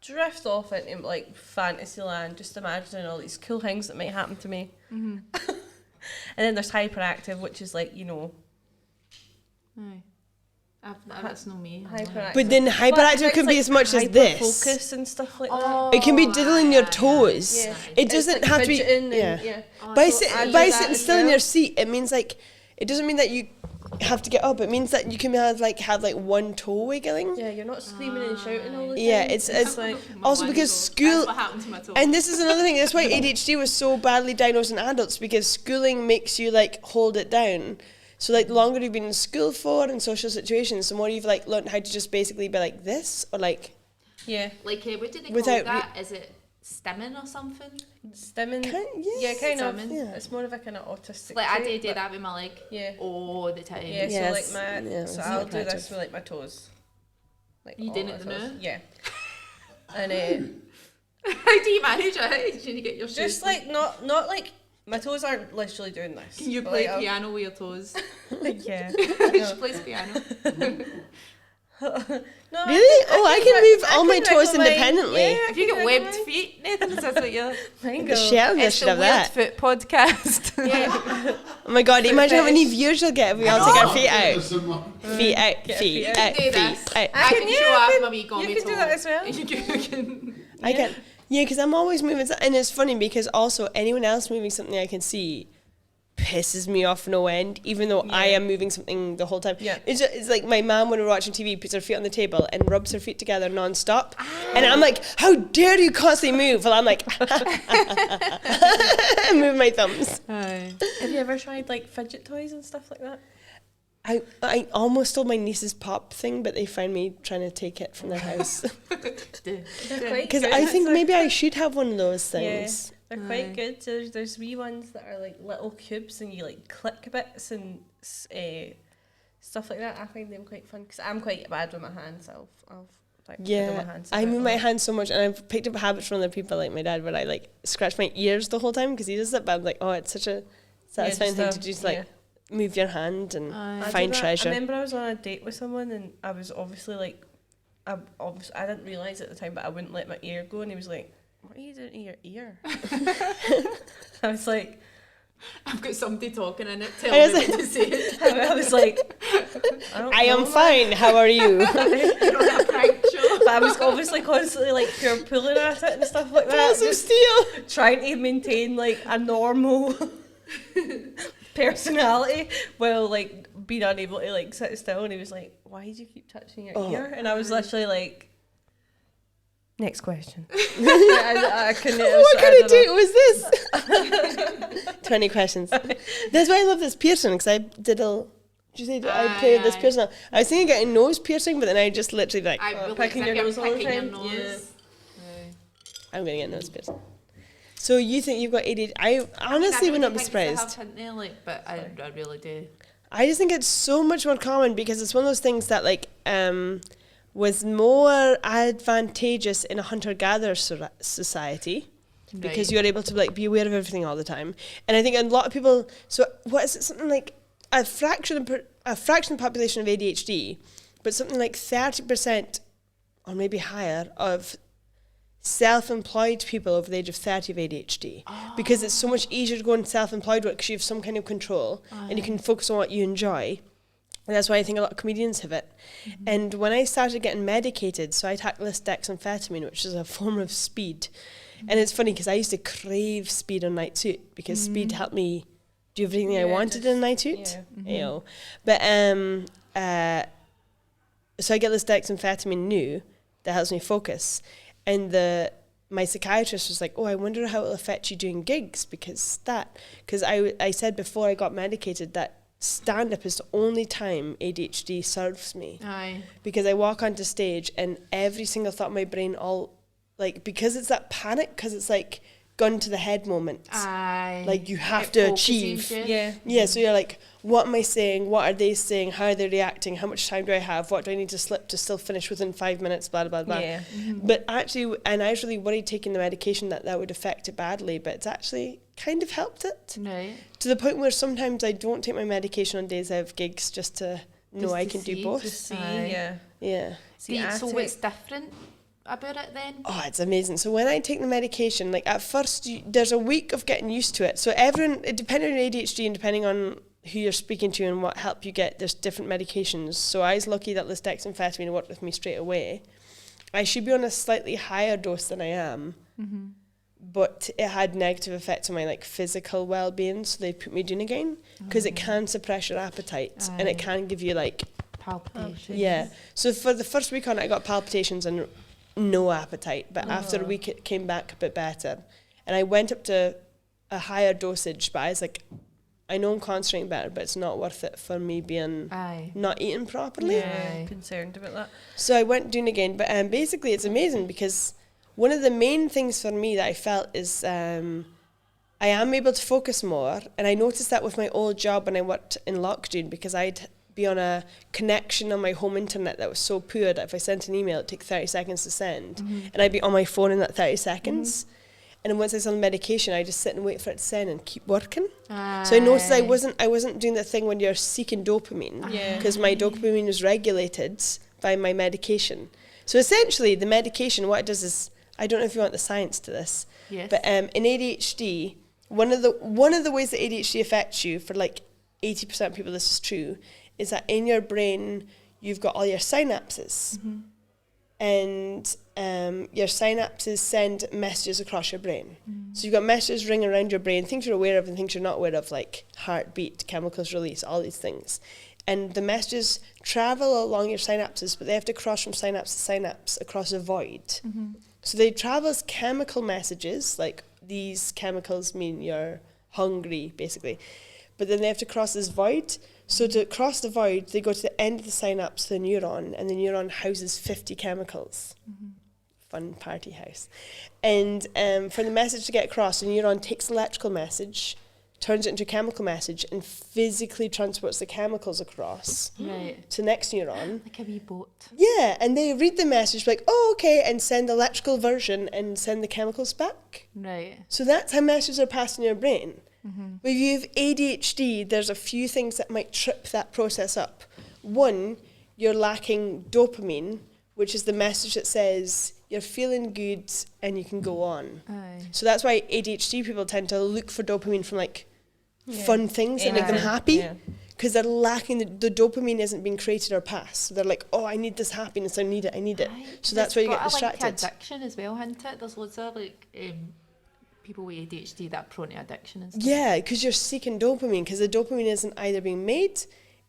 drift off into like fantasy land, just imagining all these cool things that might happen to me. Mm-hmm. And then there's hyperactive, which is like, Aye. That's not me. Hyperactive. But then hyperactive can be as much as this. Focus and stuff like It can be diddling your toes. Yeah. It doesn't have to be. Yeah. By, so I do by that sitting as still in well. your seat, it means like it doesn't mean that you have to get up. It means that you can have like one toe wiggling. Yeah, you're not screaming and shouting all the time. Yeah, it's like also because school. That's what happened to my toe. And this is another thing. That's why ADHD was so badly diagnosed in adults, because schooling makes you like hold it down. So like the longer you've been in school for and social situations, the more you've like learned how to just basically be like this or like. yeah, Like, what do they Without call that? Is it stimming or something? stimming. Yes. Yeah, kind of. Stimming. Yeah. It's more of a kind of autistic. Like, I trait, do but- that with my leg Yeah. all the time. Yeah, Yes. so like Yeah, so it's I'll not do this hyperactive. with like my toes. Like You all did my it toes. now? Yeah. And How do you manage it? Do you get your shoes? just like not like my toes aren't literally doing this. Can you but, play like, I'll- piano with your toes? Yeah. She plays piano. No, Really? I can move all my can toes wiggle my- independently. Yeah, If you can get wiggle webbed my- feet, Nathan, that's what you're... Mine go. Shelby, I It's should the have Weird that. Foot podcast. Yeah. Oh my god, imagine how many views you'll get if we all take our feet out. Someone. Feet out, Get feet feet out, out. Do feet this. out. I can show off my wee You gummy can do toe. that as well. You can. I can. Yeah, because I'm always moving, and it's funny because also anyone else moving something I can see pisses me off no end, even though I am moving something the whole time. Yeah. It's like my mum, when we're watching TV, puts her feet on the table and rubs her feet together non-stop. And I'm like, how dare you constantly move? Well, I'm like, I move my thumbs. Have you ever tried like fidget toys and stuff like that? I almost stole my niece's pop thing, but they found me trying to take it from their house. They're quite Because good. I think maybe I should have one of those things. They're quite good. So there's wee ones that are like little cubes and you like click bits and stuff like that. I find them quite fun because I'm quite bad with my hands. I'll like fiddle Yeah, my hands I about move my them. hands so much, and I've picked up habits from other people, like my dad, where I like scratch my ears the whole time because he does that. But I'm like, oh, it's such a satisfying thing to just like move your hand and I do find that. treasure. I remember I was on a date with someone and I was obviously like, I didn't realise at the time, but I wouldn't let my ear go, and he was like, "What are you doing to your ear?" I was like, I've got somebody talking in it. I Tell was me like- what to say. I was like, I am fine. How are you? You're on a prank show. But I was obviously constantly like pure pulling at it and stuff like that, Balls of just steel. trying to maintain like a normal personality while like being unable to like sit still. And he was like, "Why do you keep touching your ear?" And I was literally like, "Next question." I couldn't. What kind of date was this? 20 questions. That's why I love this piercing, because I diddle. Did you say I play with this Aye. piercing? I was thinking of getting nose piercing, but then I just literally like, I will picking your nose all the time? I'm gonna get nose piercing. So you think you've got ADHD? I honestly would not be surprised. But I really do. I just think it's so much more common because it's one of those things that like was more advantageous in a hunter-gatherer society because Right. you're able to like be aware of everything all the time. And I think a lot of people. So what is it? Something like a fraction of the population of ADHD, but something like 30% or maybe higher of self-employed people over the age of 30 of ADHD, because it's so much easier to go into self-employed work because you have some kind of control and you can focus on what you enjoy. And that's why I think a lot of comedians have it. And when I started getting medicated, so I took this dexamphetamine, which is a form of speed. And it's funny because I used to crave speed on night suit because speed helped me do everything I wanted in a night suit. You know. But so I get this dexamphetamine new that helps me focus. And my psychiatrist was like, "Oh, I wonder how it'll affect you doing gigs because I said before I got medicated that stand-up is the only time ADHD serves me Aye. because I walk onto stage and every single thought in my brain because it's that panic, because it's like gun to the head moments. Aye. Like you have It to focuses achieve. you. Yeah, so you're like, what am I saying? What are they saying? How are they reacting? How much time do I have? What do I need to slip to still finish within 5 minutes? Blah, blah, blah. Yeah. But actually, and I was really worried taking the medication that would affect it badly, but it's actually kind of helped it. Right. To the point where sometimes I don't take my medication on days I have gigs just to know Just I to can see, do both. Just see, Aye. yeah. Yeah. See, I So take- what's different about it then? Oh, it's amazing. So when I take the medication, like at first, there's a week of getting used to it. So everyone, depending on ADHD and depending on who you're speaking to and what help you get. There's different medications. So I was lucky that lisdexamfetamine worked with me straight away. I should be on a slightly higher dose than I am, but it had negative effects on my like physical well-being. So they put me doing again because it can suppress your appetite and it can give you like Palpitations. yeah. So for the first week on it, I got palpitations and no appetite, but after a week it came back a bit better, and I went up to a higher dosage. But I was like, I know I'm concentrating better, but it's not worth it for me being not eating properly. Yeah, concerned about that. So I went doing again, but basically it's amazing because one of the main things for me that I felt is I am able to focus more, and I noticed that with my old job when I worked in lockdown, because I'd be on a connection on my home internet that was so poor that if I sent an email it'd take 30 seconds to send, and I'd be on my phone in that 30 seconds. And then once I was on medication, I just sit and wait for it to send and keep working. So I noticed I wasn't doing the thing when you're seeking dopamine, because my dopamine was regulated by my medication. So essentially, the medication, what it does is, I don't know if you want the science to this, but in ADHD, one of the ways that ADHD affects you, for like 80% of people this is true, is that in your brain you've got all your synapses. And your synapses send messages across your brain. So you've got messages ringing around your brain, things you're aware of and things you're not aware of, like heartbeat, chemicals release, all these things. And the messages travel along your synapses, but they have to cross from synapse to synapse across a void. So they travel as chemical messages, like these chemicals mean you're hungry, basically. But then they have to cross this void. So to cross the void, they go to the end of the synapse, the neuron, and the neuron houses 50 chemicals. Fun party house. And for the message to get across, the neuron takes the electrical message, turns it into a chemical message, and physically transports the chemicals across to the next neuron. Like a wee boat. Yeah, and they read the message like, oh, okay, and send the electrical version and send the chemicals back. Right. So that's how messages are passed in your brain. But if you have ADHD, there's a few things that might trip that process up. One, you're lacking dopamine, which is the message that says you're feeling good and you can go on. So that's why ADHD people tend to look for dopamine from like fun things that make them happy, because they're lacking the dopamine isn't being created or passed. So they're like, oh, I need this happiness, I need it. So that's why you get distracted. Like addiction as well, hasn't it? There's loads of like people with ADHD that are prone to addiction and stuff. Yeah, because you're seeking dopamine, because the dopamine isn't either being made,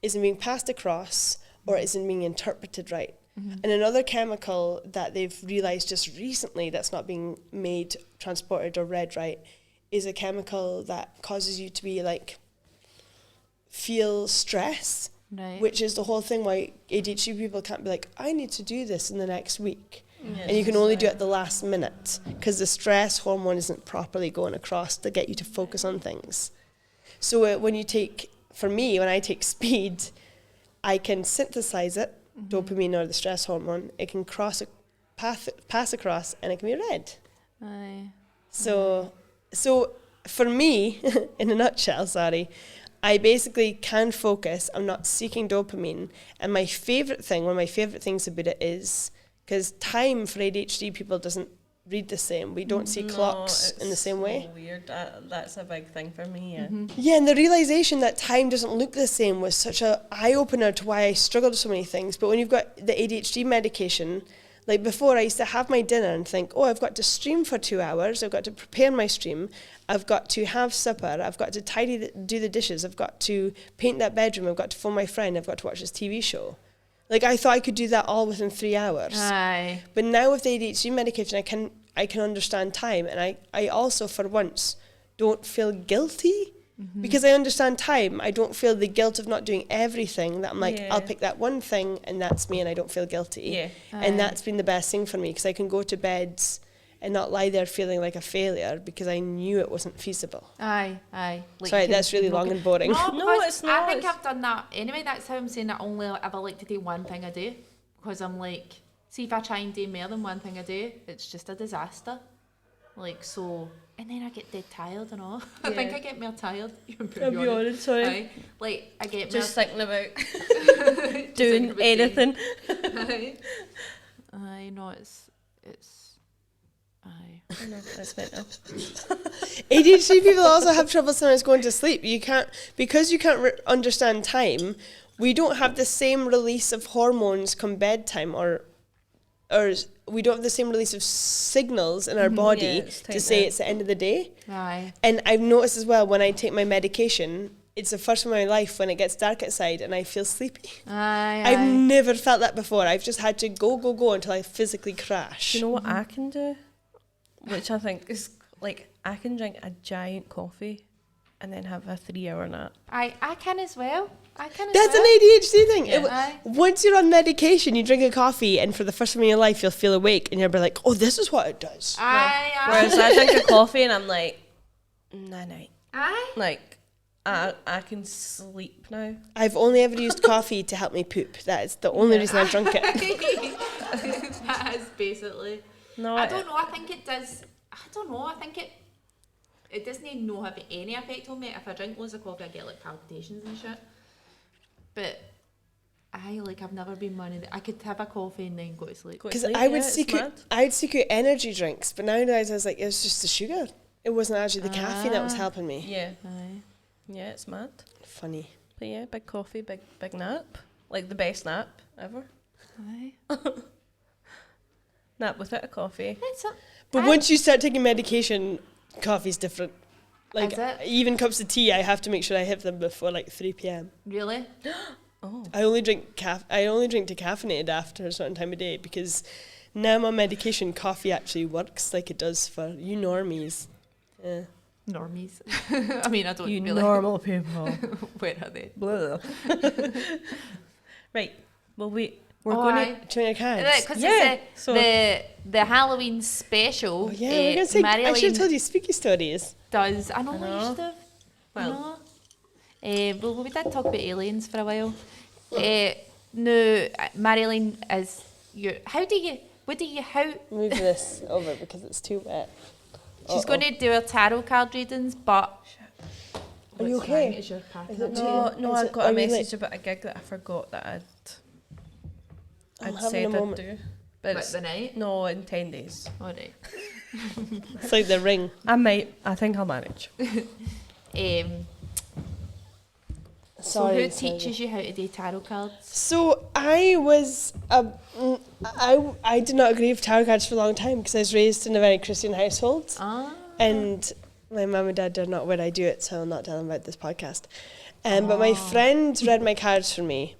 isn't being passed across, or isn't being interpreted right. And another chemical that they've realised just recently that's not being made, transported, or read right is a chemical that causes you to be like, feel stress, which is the whole thing why ADHD people can't be like, I need to do this in the next week. And you can only do it at the last minute because the stress hormone isn't properly going across to get you to focus on things. So when I take speed, I can synthesize it, dopamine or the stress hormone. It can pass across, and it can be read. So for me, in a nutshell, I basically can focus. I'm not seeking dopamine. And one of my favourite things about it is, because time for ADHD people doesn't read the same. We don't see clocks in the same way. Weird. That's a big thing for me. Yeah, and the realisation that time doesn't look the same was such an eye-opener to why I struggled with so many things. But when you've got the ADHD medication, like before I used to have my dinner and think, oh, I've got to stream for 2 hours, I've got to prepare my stream, I've got to have supper, I've got to do the dishes, I've got to paint that bedroom, I've got to phone my friend, I've got to watch this TV show. Like, I thought I could do that all within 3 hours. But now with the ADHD medication, I can understand time. And I also, for once, don't feel guilty. Because I understand time. I don't feel the guilt of not doing everything. That I'm like, I'll pick that one thing, and that's me, and I don't feel guilty. And that's been the best thing for me, because I can go to bed and not lie there feeling like a failure because I knew it wasn't feasible. Like, sorry, that's really long and boring. No, it's not. I think I've done that anyway. That's how I'm saying I only ever like to do one thing a day, because I'm like, see, if I try and do more than one thing a day, it's just a disaster. Like, so, and then I get dead tired and all. I think I get more tired. I'll be honest, sorry. Like, I get just more thinking about doing anything. I know it's Aye. I know, that's mental. ADHD people also have trouble sometimes going to sleep. Because you can't understand time. We don't have the same release of hormones come bedtime, or we don't have the same release of signals in our body it's to time say to- it's the end of the day. Aye. And I've noticed as well when I take my medication, it's the first time in my life when it gets dark outside and I feel sleepy. Aye. I've never felt that before. I've just had to go until I physically crash. Do you know what I can do? Which I think is like, I can drink a giant coffee and then have a 3-hour nap. I can as well. That's an ADHD thing. Yeah. Aye. Once you're on medication, you drink a coffee, and for the first time in your life, you'll feel awake, and you'll be like, "Oh, this is what it does." Aye. Whereas I drink a coffee and I'm like, night. Aye. Like, I can sleep now. I've only ever used coffee to help me poop. That is the only reason I've drunk it. That is basically. No, I don't know. I think it does. I don't know. I think it doesn't no have any effect on me. If I drink loads of coffee, I get like palpitations and shit. But I've never been one of the, I could have a coffee and then go to sleep. Because I would secret energy drinks, but now I realize I was like, it was just the sugar. It wasn't actually the caffeine that was helping me. Yeah. Aye. Yeah, it's mad. Funny. But yeah, big coffee, big nap. Like the best nap ever. Aye. Nap without a coffee. It's a, But once you start taking medication, coffee's different. Like, Is it? even cups of tea, I have to make sure I have them before like 3 p.m. really? Oh. I only drink decaffeinated after a certain time of day, because now I'm on medication, coffee actually works like it does for you normies. Yeah. Normies. I mean, I don't You really. normal people. Where are they? Right. Well, we're Oh, going aye. Trying your cards. Because Yeah, it's so- the Halloween special. Oh, yeah, we're gonna say. I should have Marjolein told you spooky stories. does. I know I you know. should have. Well. Well, we did talk about aliens for a while. No, Marjolein is your. How? Move this over because it's too wet. She's going to do her tarot card readings, but. Are you What time okay? is your party? Is it No, Is I it- got a are we message about a gig that I forgot that I'm I'd having said a I'd moment. do. But Like it's, the night? no, in 10 days. Alright. It's like the ring. I think I'll manage. So who teaches you how to do tarot cards? So I was, I did not agree with tarot cards for a long time because I was raised in a very Christian household, Ah. and my mum and dad are not where I do it, so I'll not tell them about this podcast. But my friend read my cards for me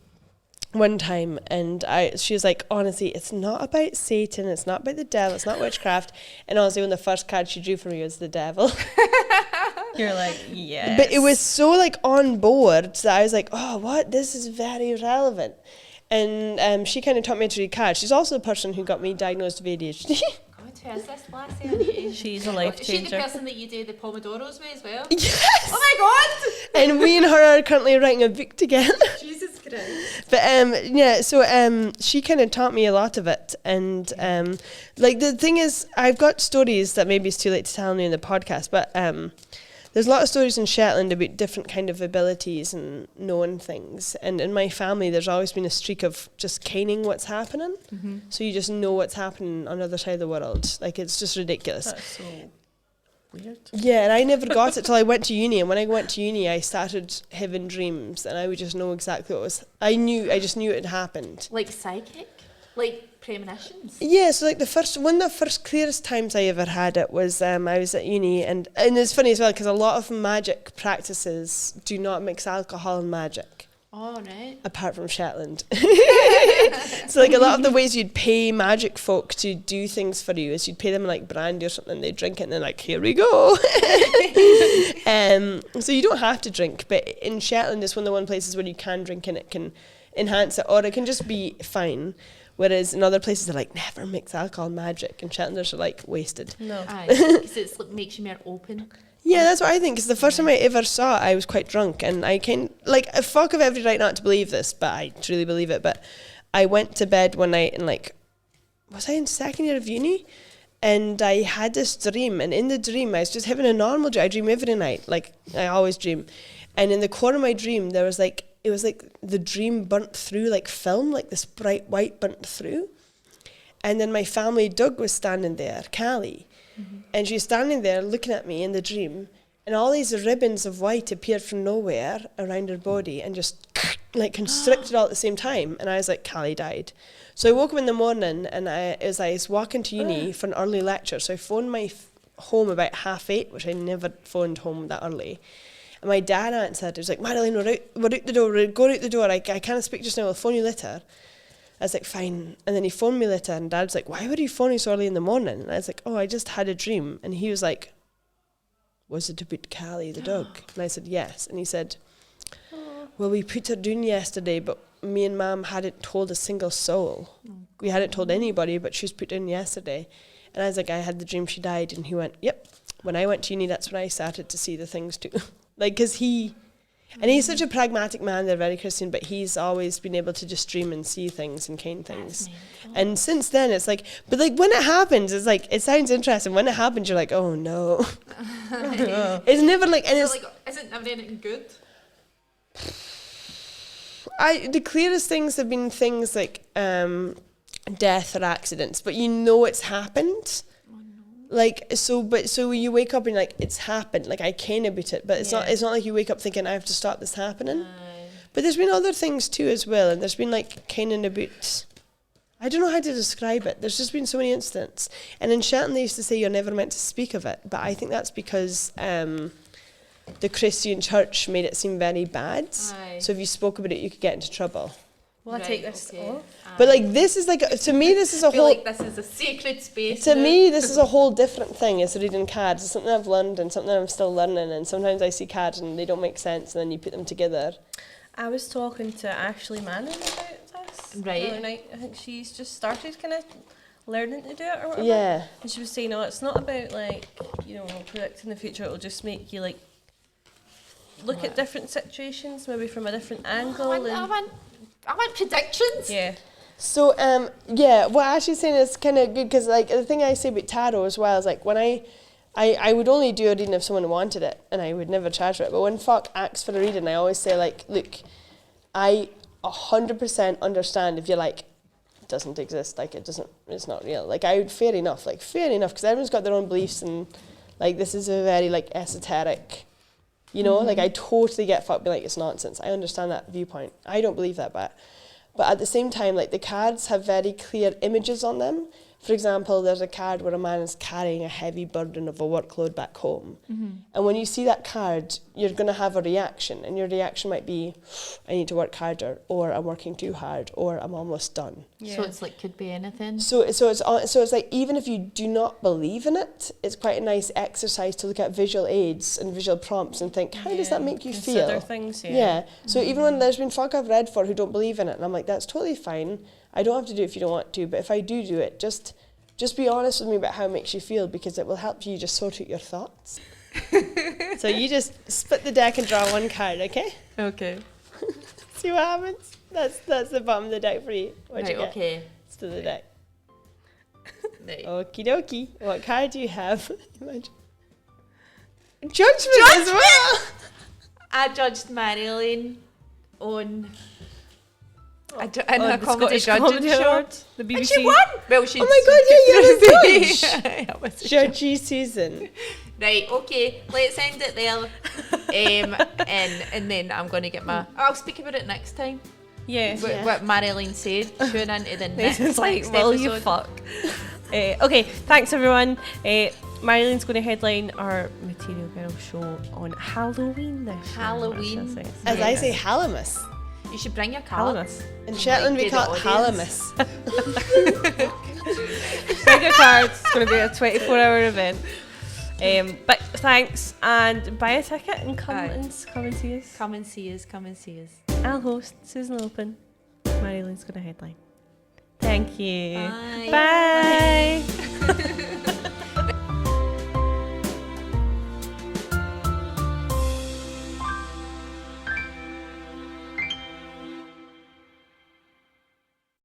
one time, and she was like, honestly, it's not about Satan, it's not about the devil, it's not witchcraft. And honestly, when the first card she drew for me was the devil. You're like, yes. But it was so like on board that I was like, oh, what? This is very relevant. And she kind of taught me to read cards. She's also the person who got me diagnosed with ADHD. God, who is this lassie? I need to- She's a life Is she the changer. person that you do the Pomodoros with as well? Yes! Oh my god! And we and her are currently writing a book together. Jesus Christ. But yeah, so she kind of taught me a lot of it. And like the thing is, I've got stories that maybe it's too late to tell you in the podcast, but there's a lot of stories in Shetland about different kind of abilities and knowing things. And in my family, there's always been a streak of just caning what's happening. Mm-hmm. So you just know what's happening on the other side of the world. Like, it's just ridiculous. That's so weird. Yeah, and I never got it till I went to uni. And when I went to uni, I started having dreams, and I would just know exactly what was. I just knew it had happened. Like psychic? Like premonitions? Yeah, so like one of the first clearest times I ever had it was I was at uni, and it's funny as well because a lot of magic practices do not mix alcohol and magic. Oh, right. Apart from Shetland. So like a lot of the ways you'd pay magic folk to do things for you is you'd pay them like brandy or something, they'd drink it and they're like, here we go. So you don't have to drink, but in Shetland it's one of the one places where you can drink and it can enhance it, or it can just be fine. Whereas in other places they're like, never mix alcohol and magic, and Shetlanders are like, wasted. No. Aye, because it makes you more open. Yeah, that's what I think. Because the first time I ever saw it, I was quite drunk, and I fuck of every right not to believe this, but I truly believe it. But I went to bed one night and was I in second year of uni? And I had this dream, and in the dream I was just having a normal dream. I dream every night, like I always dream. And in the corner of my dream, there was it was like the dream burnt through like film, like this bright white burnt through. And then my family dog was standing there, Callie. And she was standing there looking at me in the dream. And all these ribbons of white appeared from nowhere around her body and just like constricted all at the same time. And I was like, Callie died. So I woke up in the morning and I was walking to uni for an early lecture. So I phoned my home about 8:30, which I never phoned home that early. And my dad answered. He was like, Marjolein, we're out the door. We're going out the door. I can't speak just now. I'll phone you later. I was like, fine. And then he phoned me later and Dad's like, why were you phoning so early in the morning? And I was like, oh, I just had a dream. And he was like, was it about Callie, the dog? And I said, yes. And he said, well, we put her down yesterday, but me and Mum hadn't told a single soul. We hadn't told anybody, but she was put down yesterday. And I was like, I had the dream she died. And he went, yep. When I went to uni, that's when I started to see the things too. Like, because he's such a pragmatic man, they're very Christian, but he's always been able to just dream and see things and kind things. And since then, it's like, but like when it happens, it's like, it sounds interesting. When it happens, you're like, oh no. It's never like, and it's like, isn't never anything good? The clearest things have been things like death or accidents, but you know it's happened. Like, so when you wake up and you're like, it's happened, like I ken about it, but it's not like you wake up thinking I have to stop this happening. But there's been other things too as well, and there's been like kenning about, I don't know how to describe it. There's just been so many incidents. And in Shetland they used to say you're never meant to speak of it, but I think that's because the Christian church made it seem very bad. Aye. So if you spoke about it, you could get into trouble. Will I take this off? But like this is like, to me this is a I feel whole, like this is a sacred space. to now. me this is a whole different thing. It's reading cards. It's something I've learned and something I'm still learning, and sometimes I see cards and they don't make sense and then you put them together. I was talking to Ashley Manning about this Right. the other night. I think she's just started kind of learning to do it or whatever. Yeah. And she was saying, oh, it's not about like, predicting the future. It'll just make you like look at different situations, maybe from a different angle. I want predictions. Yeah. So, what Ashley's saying is kind of good, because like the thing I say about tarot as well is like when I would only do a reading if someone wanted it, and I would never charge for it. But when folk asks for a reading, I always say like, look, I 100% understand if you're like, it doesn't exist, like it's not real. Like I would, fair enough, because everyone's got their own beliefs, and like this is a very like esoteric, like I totally get folk being like, it's nonsense. I understand that viewpoint. I don't believe that, but at the same time, like the cards have very clear images on them. For example, there's a card where a man is carrying a heavy burden of a workload back home. And when you see that card, you're going to have a reaction. And your reaction might be, I need to work harder, or I'm working too hard, or I'm almost done. Yeah. So it's like, could be anything. So it's like, even if you do not believe in it, it's quite a nice exercise to look at visual aids and visual prompts and think, how does that make you feel? Consider things, Yeah. So even when there's been folk I've read for who don't believe in it, and I'm like, that's totally fine. I don't have to do it if you don't want to, but if I do it, just be honest with me about how it makes you feel, because it will help you just sort out your thoughts. So you just split the deck and draw one card, okay? Okay. See what happens? That's the bottom of the deck for you. What'd you get? Okay. Split the deck. Right. Okie dokie. What card do you have? Imagine. Judgment as well! I judged Marjolein on a comedy Scottish judging Comedy show. Awards, the BBC. And she won! Well, she Oh my god, yeah, you're a judge! I was a judge. Judgy Susan. Right, okay, let's end it there. And then I'm going to get I'll speak about it next time. Yeah. What Marjolein said. Tune into the next It's like, will you episode. fuck? Okay, thanks everyone. Marjolein going to headline our Material Girl show on Halloween this year. Halloween. As I say, Halamus. You should bring your cards. In Shetland we Like, call it the audience. Halamus. Bring your cards. It's going to be a 24-hour event. But thanks, and buy a ticket and come and see us. Come and see us. Come and see us. I'll host. Susan will open. Marjolein going to headline. Thank you. Bye. Bye.